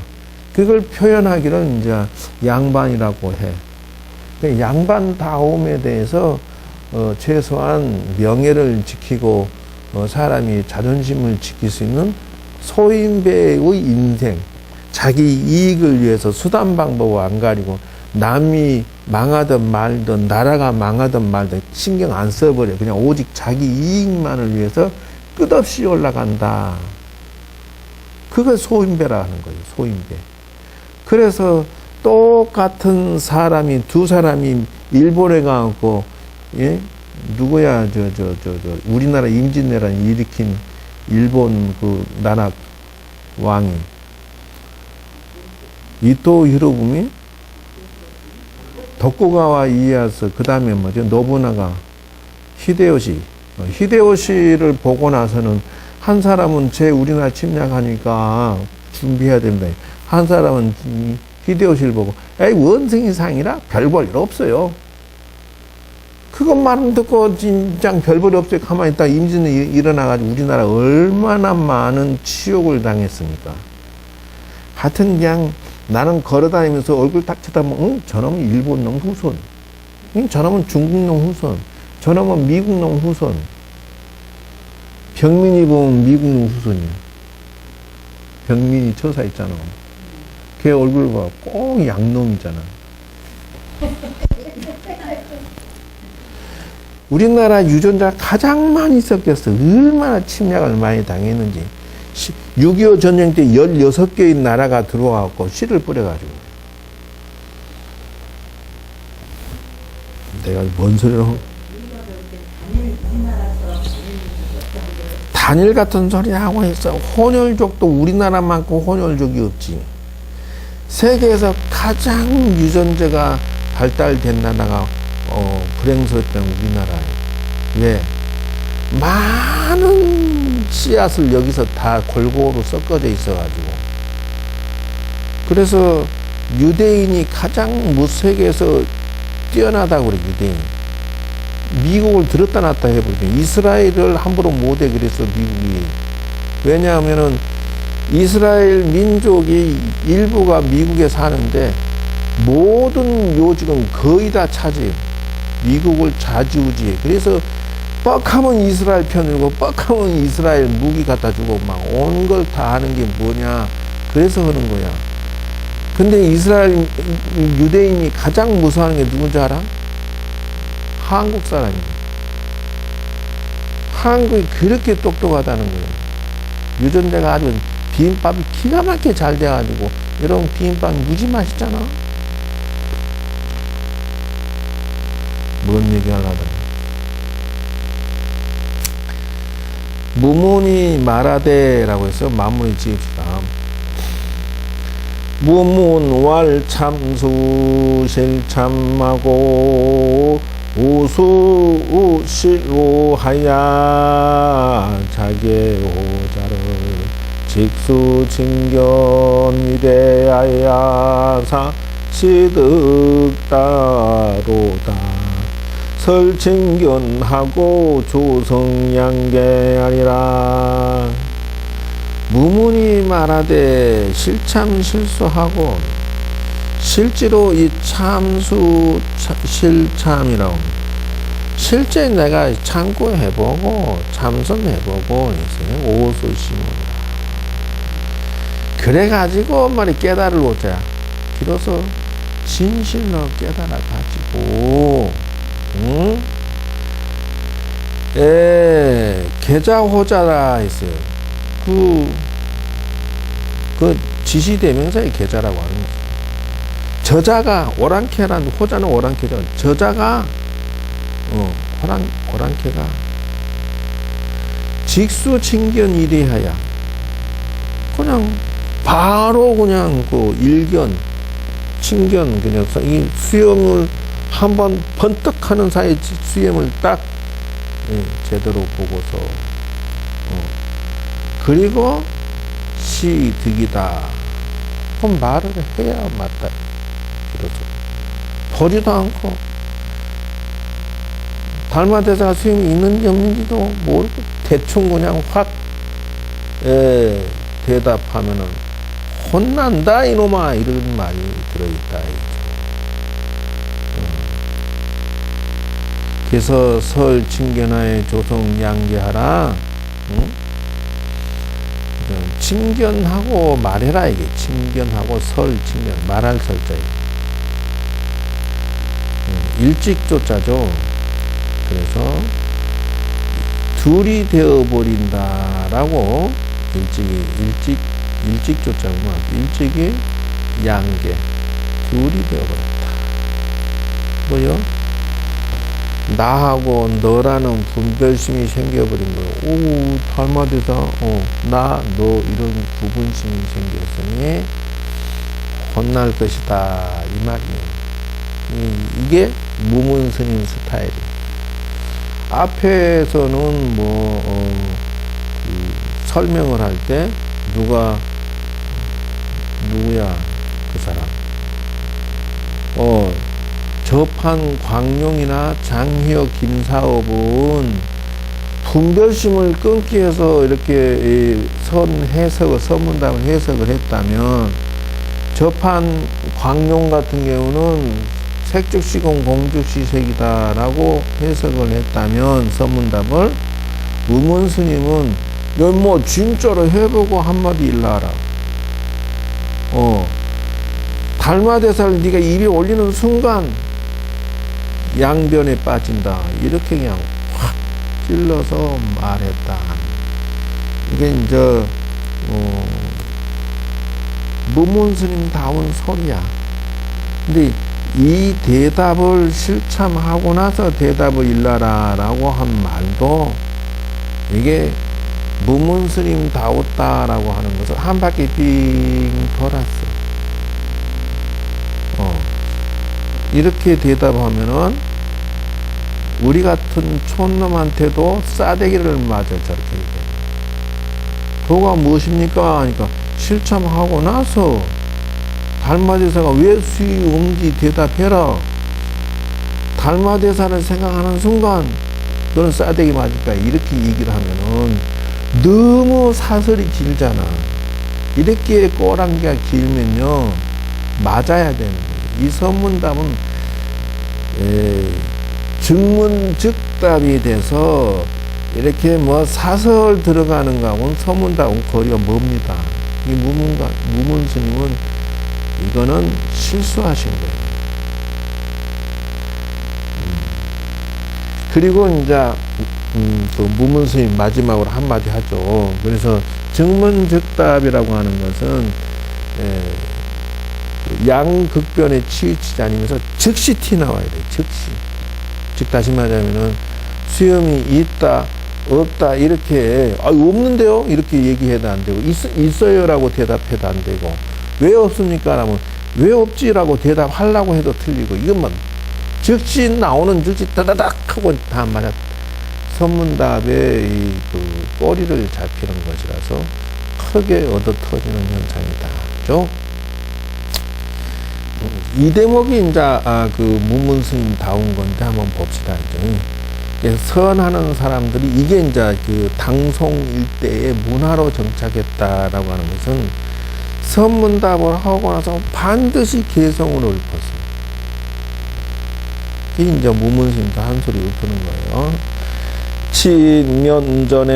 그걸 표현하기를 이제 양반이라고 해. 양반다움에 대해서 최소한 명예를 지키고 사람이 자존심을 지킬 수 있는 소인배의 인생, 자기 이익을 위해서 수단 방법을 안 가리고 남이 망하든 말든 나라가 망하든 말든 신경 안 써버려. 그냥 오직 자기 이익만을 위해서 끝없이 올라간다. 그걸 소인배라 하는 거예요. 소인배. 그래서 똑같은 사람이 두 사람이 일본에 가고 예? 누구야 우리나라 임진왜란 일으킨 일본 그 나라 왕이 이토 히로부미, 도쿠가와 이에야스, 그 다음에 뭐죠? 노부나가, 히데요시를 보고 나서는 한 사람은 우리나라 침략하니까 준비해야 됩니다. 한 사람은 히데요시를 보고 에이 원숭이 상이라 별 볼 일 없어요. 그것만 듣고 진짜 별 볼 일 없어요. 가만히 있다 임진이 일어나가지고 우리나라 얼마나 많은 치욕을 당했습니까? 하여튼 그냥 나는 걸어다니면서 얼굴 딱 쳐다보면 저놈은 일본 놈 후손, 저놈은 중국 놈 후손, 저놈은 미국 놈 후손. 병민이 보면 미국 놈 후손이야. 병민이 처사 있잖아. 걔 얼굴 봐. 꼭 양놈이잖아. 우리나라 유전자가 가장 많이 섞였어. 얼마나 침략을 많이 당했는지. 6.25 전쟁 때 16개의 나라가 들어와갖고 씨를 뿌려가지고. 내가 뭔 소리를 하고. 단일 같은 소리 하고 있어. 혼혈족도 우리나라만큼 혼혈족이 없지. 세계에서 가장 유전자가 발달된 나라가 불행스럽던 우리나라예요. 왜? 많은 씨앗을 여기서 다 골고루 섞어져 있어가지고. 그래서 유대인이 가장 세계에서 뛰어나다고 그래, 유대인. 미국을 들었다 놨다 해버리죠. 이스라엘을 함부로 못해, 그래서 미국이. 왜냐하면은 이스라엘 민족이 일부가 미국에 사는데 모든 요직은 거의 다 차지해요. 미국을 좌지우지해. 그래서 뻑하면 이스라엘 편이고 뻑하면 이스라엘 무기 갖다 주고 막 온 걸 다 하는 게 뭐냐. 그래서 하는 거야. 근데 이스라엘 유대인이 가장 무서워하는 게 누군지 알아? 한국 사람이에요. 한국이 그렇게 똑똑하다는 거예요. 유전자가 아주 비빔밥이 기가 막히게 잘 돼가지고 여러분 비빔밥 무지 맛있잖아. 뭔 얘기 하려다가 무문이 말하되라고 해서 마무리 지읍시다. 무문왈 참수 실참하고 우수 실로하야 자계오자를 직수징견 미래하야사 시득다로다 설칭견하고 조성양계하리라. 무문이 말하되 실참실수하고 실제로 이 참수 실참이라고 실제 내가 참고해보고 참선해보고 오수심으로 그래가지고 말이 깨달으고자 비로소 진실로 깨달아가지고 계자호자라 했어요. 그 지시대명사의 계자라고 하는 거죠. 저자가 오랑캐란 호자는 오랑캐죠. 저자가 오랑캐가 직수칭견일이하야 그냥 바로 그냥 그 일견 친견, 그냥 이 수염을 한번 번뜩 하는 사이에 수염을 딱 제대로 보고서 그리고 시득이다. 그럼 말을 해야 맞다. 그래서 보지도 않고 달마대사가 수염이 있는지 없는지도 모르고 대충 그냥 확 대답하면은 혼난다 이놈아 이런 말이 들어있다. 그래서 설 친견하에 조성 양계하라. 응? 친견하고 말해라 이게 친견하고 설 친견 말할 설자예요. 일찍조자죠. 그래서 둘이 되어버린다라고 일찍조자구만. 일찍이 양계 둘이 되어버렸다. 뭐요? 나하고 너라는 분별심이 생겨버린 거예요. 오, 달마대사, 나, 너, 이런 구분심이 생겼으니, 혼날 것이다. 이 말이에요. 이게 무문스님 스타일이에요. 앞에서는 설명을 할 때, 누구야, 그 사람. 접한 광룡이나 장희혁, 김사업은 분별심을 끊기 위해서 이렇게 선문답을 해석을 했다면, 접한 광룡 같은 경우는 색즉시공 공즉시색이다라고 해석을 했다면, 선문답을, 무문스님은 진짜로 해보고 한마디 일러라. 달마대사를 네가 입에 올리는 순간 양변에 빠진다. 이렇게 그냥 확 찔러서 말했다. 이게 이제 무문스님다운 소리야. 근데 이 대답을 실참하고 나서 대답을 일러라라고 한 말도 이게 무문스님다웠다라고 하는 것을 한 바퀴 빙 돌았어. 이렇게 대답하면은 우리 같은 촌놈한테도 싸대기를 맞아 저렇게 얘기해. 도가 무엇입니까? 하니까 실참하고 나서 달마대사가 왜 수용지 대답해라. 달마대사를 생각하는 순간 너는 싸대기 맞을 거야. 이렇게 얘기를 하면은 너무 사설이 길잖아. 이렇게 꼬랑기가 길면요 맞아야 되는 거예요. 이 선문답은 증문즉답이 돼서 이렇게 사설 들어가는 거하고는 선문답은 거리가 멉니다. 이 무문스님은 이거는 실수하신 거예요. 그리고 이제 그 무문스님 마지막으로 한마디 하죠. 그래서 증문즉답이라고 하는 것은 양극변에 치우치지 않으면서 즉시 티 나와야 돼요. 즉시. 즉 다시 말하면은 수염이 있다 없다 이렇게 없는데요 이렇게 얘기해도 안 되고 있어요라고 대답해도 안 되고 왜 없습니까? 라면 왜 없지라고 대답하려고 해도 틀리고 이것만 즉시 나오는 즉시 따다닥 하고 다 맞아. 선문답의 그 꼬리를 잡히는 것이라서 크게 얻어 터지는 현상이다. 그죠? 이 대목이 이제 그 무문스님 다운 건데 한번 봅시다. 이제 선하는 사람들이 이게 이제 그 당송 일대의 문화로 정착했다라고 하는 것은 선문답을 하고 나서 반드시 개성을 읊었어요. 이게 이제 무문스님도 한 소리 읊는 거예요. 친년전에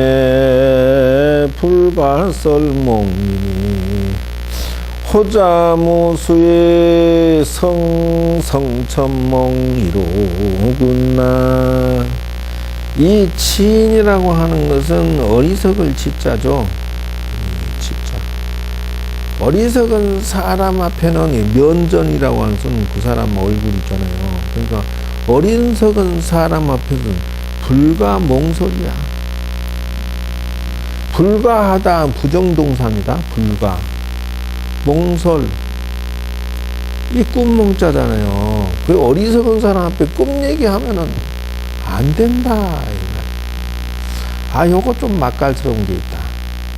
불가설몽이니 호자무수의 성성천몽이로구나. 이 치인이라고 하는 것은 어리석을 치자죠. 치자. 어리석은 사람 앞에는 면전이라고 하는 것은 그 사람 얼굴이잖아요. 그러니까 어리석은 사람 앞에서는 불가몽설이야. 불가하다 부정동사입니다. 불가. 몽설. 이 꿈몽자잖아요. 그 어리석은 사람 앞에 꿈 얘기하면은 안 된다. 아, 요거 좀 맛깔스러운 게 있다.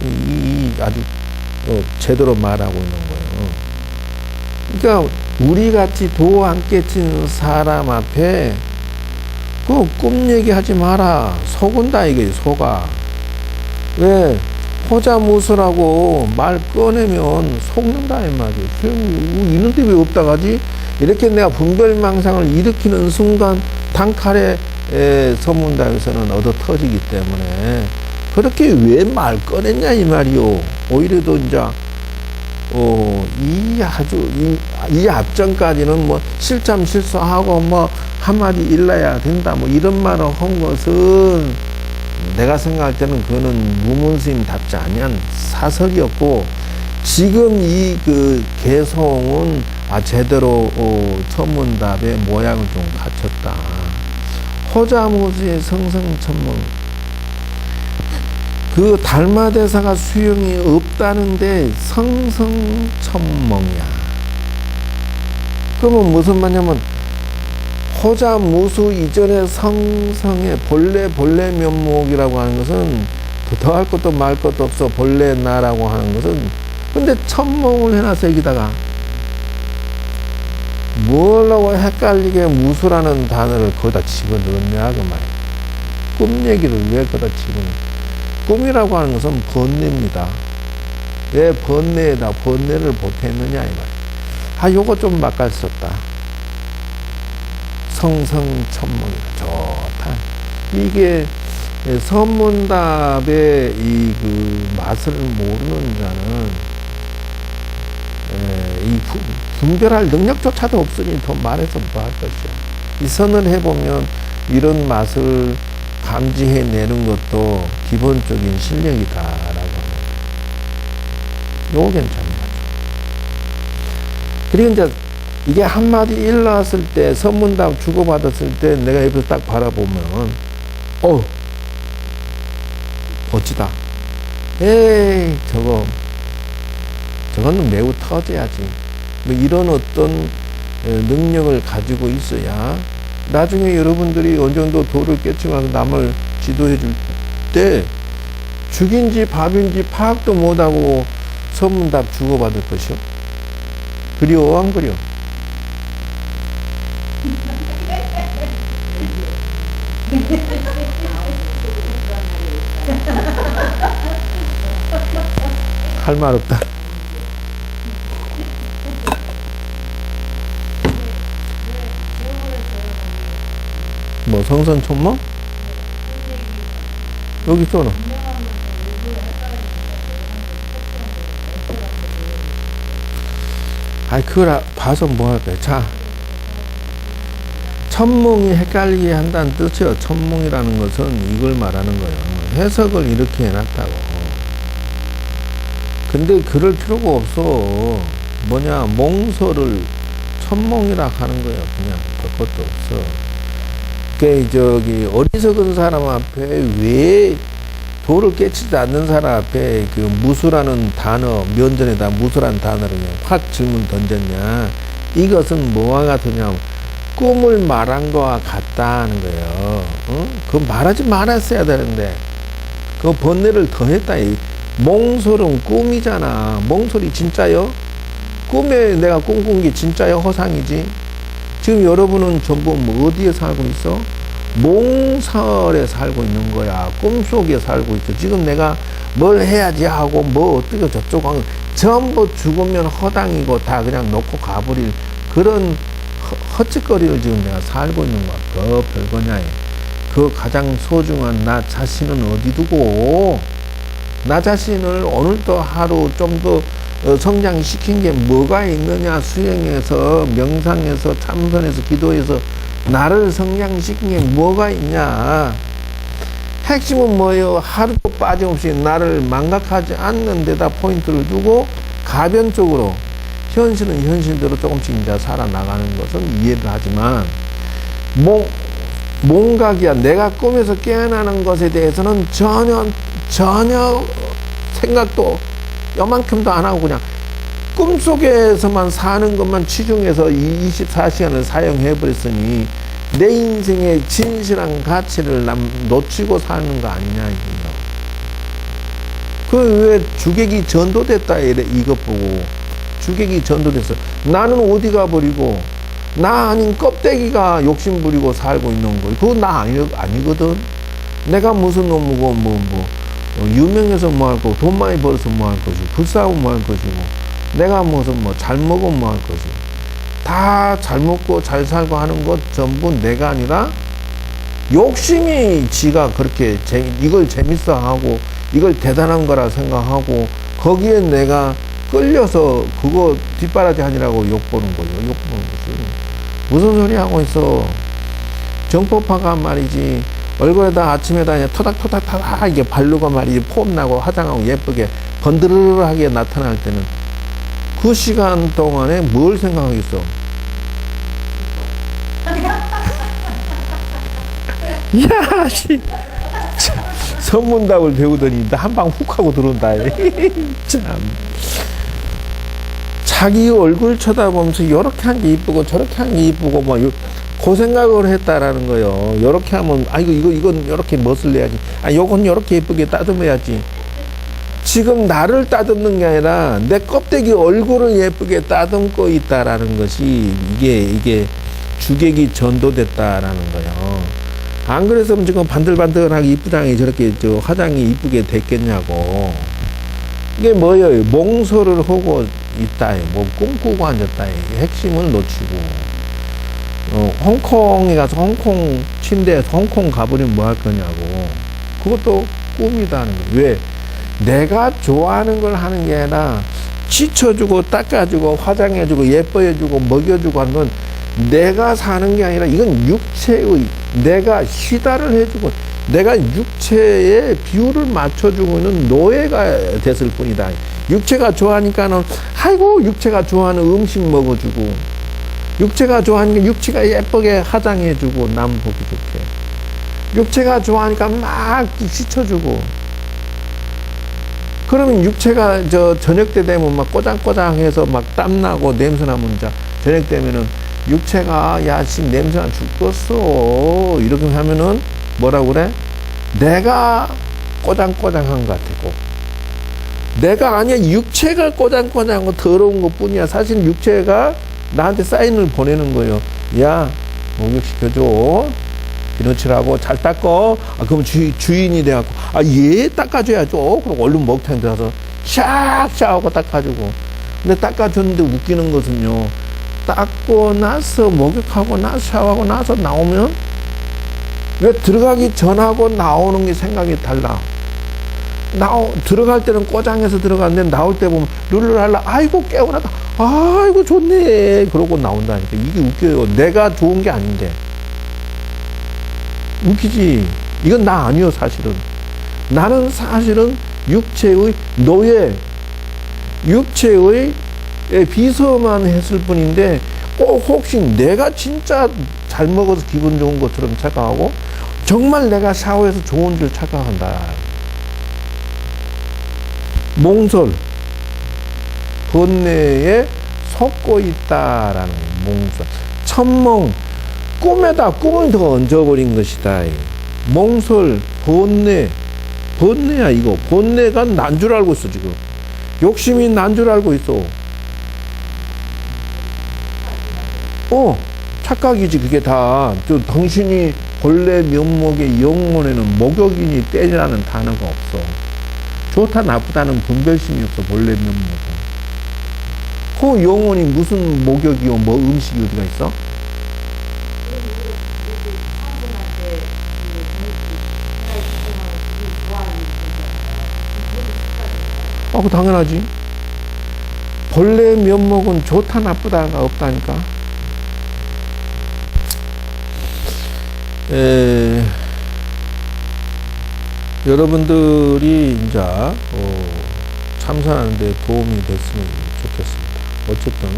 이 아주 제대로 말하고 있는 거예요. 그러니까 우리 같이 도 안 깨친 사람 앞에 그 꿈 얘기하지 마라. 속은다 이게 속아. 왜? 호자무수라고 말 꺼내면 속는다 이 말이에요. 있는데 왜 없다 가지? 이렇게 내가 분별망상을 일으키는 순간 단칼에 서문답에서는 얻어 터지기 때문에 그렇게 왜 말 꺼냈냐 이 말이요. 오히려 더 이제 이 앞전까지는 뭐 실참 실수하고 뭐 한마디 일러야 된다 뭐 이런 말을 한 것은 내가 생각할 때는 그거는 무문스님답지 아니한 사설이었고, 지금 이 그 개송은 제대로 천문답의 모양을 좀 갖췄다. 호자무수의 성성천문, 그 달마대사가 수용이 없다는데 성성천몽이야. 그러면 무슨 말이냐면 호자무수 이전의 성성의 본래 면목이라고 하는 것은 더할 것도 말 것도 없어 본래 나라고 하는 것은, 근데 천몽을 해놔서 여기다가 뭐라고 헷갈리게 무수라는 단어를 거기다 집어넣었냐 그 말이야. 꿈 얘기를 왜 거기다 집어넣냐. 꿈이라고 하는 것은 번뇌입니다. 왜 번뇌에다 번뇌를 보탰느냐 이 말이야. 요거 좀 맛깔스럽다. 성성천몽이다. 좋다. 이게 선문답의 이 그 맛을 모르는 자는 이 분별할 능력조차도 없으니 더 말해서 뭐 할 것이야. 이 선을 해보면 이런 맛을 감지해내는 것도 기본적인 실력이다라고 합니다. 요거 괜찮은 거죠. 그리고 이제 이게 한마디 일러왔을 때, 선문답 주고받았을 때 내가 옆에서 딱 바라보면 멋지다. 에이 저거는 매우 터져야지. 뭐 이런 어떤 능력을 가지고 있어야 나중에 여러분들이 어느 정도 도를 깨치고 나서 남을 지도해 줄 때 죽인지 밥인지 파악도 못하고 선문답 주고받을 것이요. 그리워 안 그려? 할 말 없다. 뭐 성선천몽? 여기 있잖아. 그걸 봐서 뭐 할 거야. 자, 천몽이 헷갈리게 한다는 뜻이요. 천몽이라는 것은 이걸 말하는 거예요. 해석을 이렇게 해놨다고. 근데 그럴 필요가 없어. 뭐냐, 몽소를 천몽이라 하는 거예요. 그냥 그것도 없어. 저기 어리석은 사람 앞에 왜 도를 깨치지 않는 사람 앞에 그 무수라는 단어, 면전에다 무수라는 단어를 그냥 확 질문 던졌냐. 이것은 뭐와 같으냐. 꿈을 말한 거와 같다는 거예요. 그거 말하지 말았어야 되는데 그 번뇌를 더했다. 몽솔은 꿈이잖아. 몽솔이 진짜요? 꿈에 내가 꿈꾼 게 진짜요? 허상이지? 지금 여러분은 전부 뭐 어디에 살고 있어? 몽설에 살고 있는 거야. 꿈속에 살고 있어. 지금 내가 뭘 해야지 하고 뭐 어떻게 저쪽 하고 전부 죽으면 허당이고 다 그냥 놓고 가버릴 그런 헛짓거리를 지금 내가 살고 있는 거야. 그 별거냐. 그 가장 소중한 나 자신은 어디 두고 나 자신을 오늘도 하루 좀 더 성장시킨 게 뭐가 있느냐. 수행해서 명상해서 참선해서 기도해서 나를 성장시킨 게 뭐가 있냐. 핵심은 뭐예요? 하루도 빠짐없이 나를 망각하지 않는 데다 포인트를 두고 가변적으로 현실은 현실대로 조금씩 이제 살아나가는 것은 이해를 하지만 몽각이야. 내가 꿈에서 깨어나는 것에 대해서는 전혀 생각도 요만큼도 안 하고 그냥 꿈속에서만 사는 것만 치중해서 24시간을 사용해버렸으니 내 인생의 진실한 가치를 놓치고 사는 거 아니냐 이거요. 그 왜 주객이 전도됐다 이래 이것 보고 주객이 전도됐어. 나는 어디 가버리고 나 아닌 껍데기가 욕심부리고 살고 있는 거. 그거 나 아니거든. 내가 무슨 놈이고 유명해서 뭐 할 거고 돈 많이 벌어서 뭐 할 것이고 불쌍하고 뭐 할 것이고 내가 무슨 뭐 잘 먹으면 뭐 할 것이고 다 잘 먹고 잘 살고 하는 것 전부 내가 아니라 욕심이 지가 그렇게 이걸 재밌어 하고 이걸 대단한 거라 생각하고 거기에 내가 끌려서 그거 뒷바라지 하느라고 욕보는 거예요. 욕보는 거죠. 무슨 소리 하고 있어. 정법화가 말이지 얼굴에다 아침에다 그냥 토닥토닥 이게 바르고 말이지 폼나고 화장하고 예쁘게 번드르르하게 나타날 때는 그 시간 동안에 뭘 생각하겠어? 야, 씨. 선문답을 배우더니 한 방 훅 하고 들어온다. 참. 자기 얼굴 쳐다보면서 요렇게 한 게 이쁘고 저렇게 한 게 이쁘고 뭐 그 생각을 했다라는 거요. 요렇게 하면 이건 요렇게 멋을 내야지. 요건 요렇게 예쁘게 따듬어야지. 지금 나를 따듬는 게 아니라 내 껍데기 얼굴을 예쁘게 따듬고 있다라는 것이 이게 주객이 전도됐다라는 거예요. 안 그랬으면 지금 반들반들하게 이쁘장이 저렇게 화장이 이쁘게 됐겠냐고. 이게 뭐예요? 몽소를 하고 있다. 뭐 꿈꾸고 앉았다. 핵심을 놓치고. 홍콩에 가서 홍콩 침대에서 홍콩 가버리면 뭐 할 거냐고. 그것도 꿈이다는 거예요. 왜? 내가 좋아하는 걸 하는 게 아니라 지쳐주고 닦아주고 화장해주고 예뻐해주고 먹여주고 하는 건 내가 사는 게 아니라 이건 육체의 내가 희다를 해주고 내가 육체의 비율을 맞춰주고 있는 노예가 됐을 뿐이다. 육체가 좋아하니까는 아이고 육체가 좋아하는 음식 먹어주고 육체가 좋아하니까 육체가 예쁘게 화장해주고 남 보기 좋게 육체가 좋아하니까 막 씻어주고 그러면 육체가 저녁 때 되면 막 꼬장꼬장해서 막 땀나고 냄새나면 저녁 되면은 육체가 야씨 냄새나 죽겠어 이렇게 하면은 뭐라고 그래? 내가 꼬장꼬장한 것 같고 내가 아니야 육체가 꼬장꼬장하고 더러운 것 뿐이야. 사실 육체가 나한테 사인을 보내는 거예요. 야 목욕시켜줘 비누칠하고 잘 닦어. 그럼 주인이 돼갖고 얘 닦아줘야죠. 그럼 얼른 목욕탕 들어가서 샥샥 하고 닦아주고. 근데 닦아줬는데 웃기는 것은요 닦고 나서 목욕하고 나서 샤워하고 나서 나오면 왜 들어가기 전하고 나오는 게 생각이 달라. 들어갈 때는 꼬장해서 들어갔는데 나올 때 보면 룰루랄라 아이고 깨어나다 아이고 좋네 그러고 나온다니까. 이게 웃겨요. 내가 좋은 게 아닌데 웃기지. 이건 나 아니요. 사실은 나는 사실은 육체의 노예 육체의 비서만 했을 뿐인데 혹시 내가 진짜 잘 먹어서 기분 좋은 것처럼 착각하고 정말 내가 샤워해서 좋은 줄 착각한다. 몽설 번뇌에 속고 있다라는 몽설. 천몽 꿈에다 꿈을 더 얹어버린 것이다. 몽설 번뇌야 이거. 번뇌가 난 줄 알고 있어 지금. 욕심이 난 줄 알고 있어. 착각이지 그게 다. 당신이 본래 면목의 영혼에는 목욕이니 때리라는 단어가 없어. 좋다 나쁘다는 분별심이 없어. 본래 면목은. 그 영혼이 무슨 목욕이요 뭐 음식이 어디가 있어? 그거 당연하지. 본래 면목은 좋다 나쁘다가 없다니까. 여러분들이 이제 참선하는 데 도움이 됐으면 좋겠습니다. 어쨌든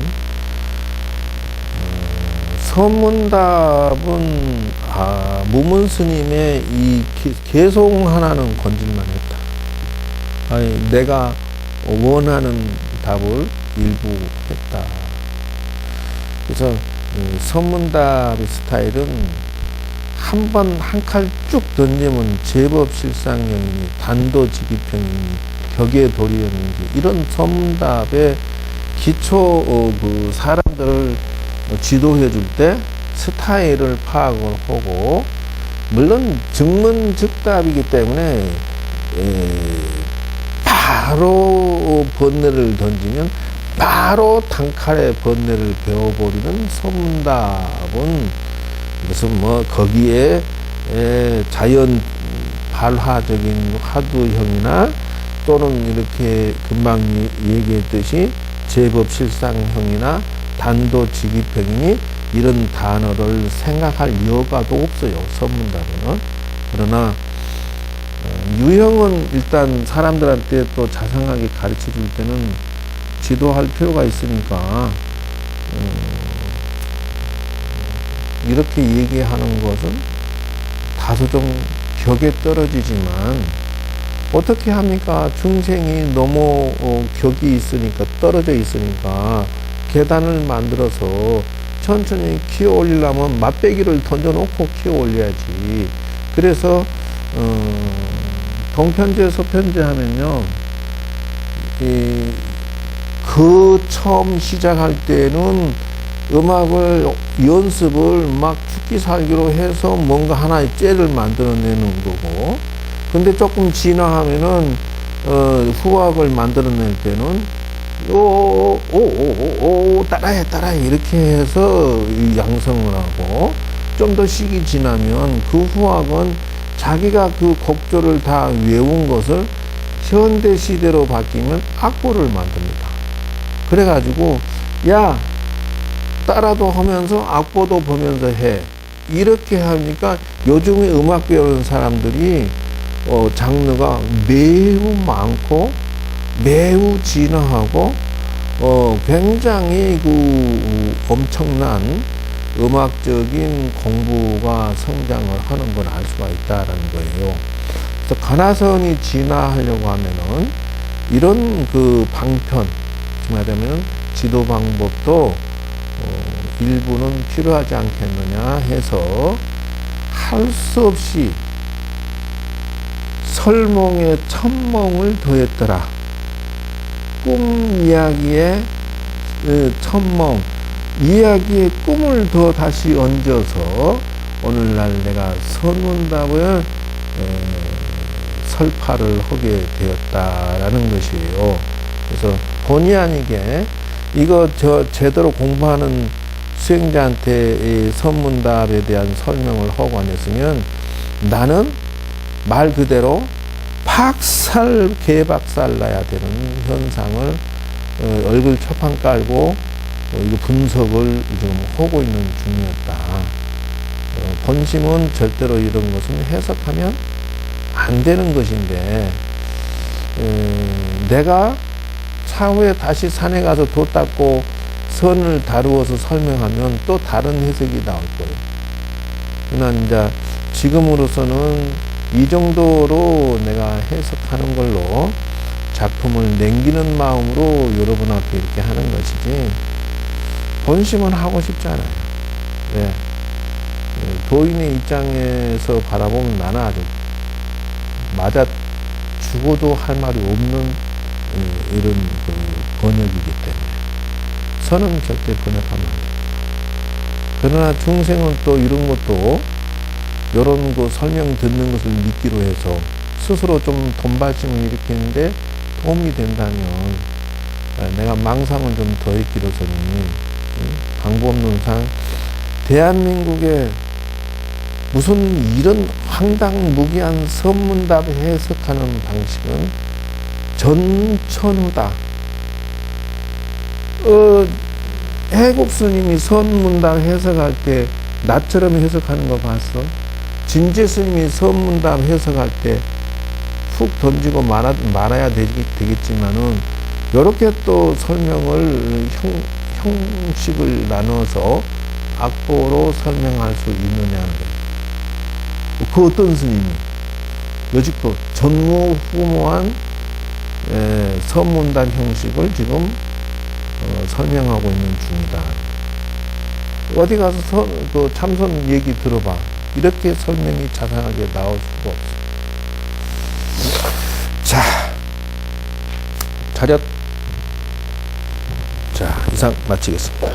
서문답은 무문 스님의 이 개송 하나는 건질만 했다. 내가 원하는 답을 일부 했다. 그래서 선문답의 스타일은 한 번 한 칼 쭉 던지면 제법 실상형이니 단도직입형이니 벽에 도리형인지 이런 선문답의 기초 그 사람들을 지도해 줄 때 스타일을 파악을 하고, 물론 증문즉답이기 때문에 바로 번뇌를 던지면 바로 단칼에 번뇌를 배워버리는 선문답은 무슨 뭐 거기에 자연 발화적인 화두형이나 또는 이렇게 금방 얘기했듯이 제법 실상형이나 단도직입형이니 이런 단어를 생각할 여가도 없어요, 선문답에는. 그러나 유형은 일단 사람들한테 또 자상하게 가르쳐 줄 때는 지도할 필요가 있으니까 이렇게 얘기하는 것은 다소 좀 격에 떨어지지만 어떻게 합니까? 중생이 너무 격이 있으니까, 떨어져 있으니까 계단을 만들어서 천천히 키워 올리려면 맛배기를 던져놓고 키워 올려야지. 그래서 동편제, 서편제 하면요, 그 처음 시작할 때는 음악을 연습을 막 죽기 살기로 해서 뭔가 하나의 죄를 만들어내는 거고, 근데 조금 지나하면은 후학을 만들어낼 때는 따라해 이렇게 해서 양성을 하고, 좀 더 시기 지나면 그 후학은 자기가 그 곡조를 다 외운 것을 현대 시대로 바뀌면 악보를 만듭니다. 그래가지고 야, 따라도 하면서 악보도 보면서 해, 이렇게 하니까 요즘에 음악 배우는 사람들이 장르가 매우 많고 매우 진화하고 굉장히 그 엄청난 음악적인 공부가 성장을 하는 걸 알 수가 있다라는 거예요. 그래서 가나선이 진화하려고 하면은 이런 그 방편, 말하자면 지도 방법도 일부는 필요하지 않겠느냐 해서 할 수 없이 설몽에 첨몽을 더했더라. 꿈 이야기에 첨몽, 이야기의 꿈을 더 다시 얹어서 오늘날 내가 선문답을 설파를 하게 되었다라는 것이에요. 그래서 본의 아니게 이거 제대로 공부하는 수행자한테 이 선문답에 대한 설명을 하고 안 했으면 나는 말 그대로 개박살 나야 되는 현상을 얼굴 처판 깔고 이거 분석을 지금 하고 있는 중이었다. 본심은 절대로 이런 것은 해석하면 안 되는 것인데, 내가 차후에 다시 산에 가서 도 닦고 선을 다루어서 설명하면 또 다른 해석이 나올 거예요. 그러나 이제 지금으로서는 이 정도로 내가 해석하는 걸로 작품을 남기는 마음으로 여러분 앞에 이렇게 하는 것이지, 본심은 하고 싶지 않아요. 네. 도인의 입장에서 바라보면 나는 아주 맞아 죽어도 할 말이 없는 이런 그 번역이기 때문에 선은 절대 번역하면 안 됩니다. 그러나 중생은 또 이런 것도 이런 거 설명 듣는 것을 믿기로 해서 스스로 좀 돈발심을 일으키는데 도움이 된다면 내가 망상을 좀 더 했기로서니 방법 없는 상 대한민국에 무슨 이런 황당무계한 선문답 해석하는 방식은 전천후다. 해국 스님이 선문답 해석할 때 나처럼 해석하는 거 봤어? 진제 스님이 선문답 해석할 때 훅 던지고 말아야 되겠지만은 이렇게 또 설명을 형식을 나눠서 악보로 설명할 수 있느냐는 거예요. 그 어떤 스님이 여지껏 전무후무한 선문단 형식을 지금 설명하고 있는 중이다. 어디 가서 그 참선 얘기 들어봐. 이렇게 설명이 자세하게 나올 수가 없어. 자, 차렷. 자, 이상 마치겠습니다.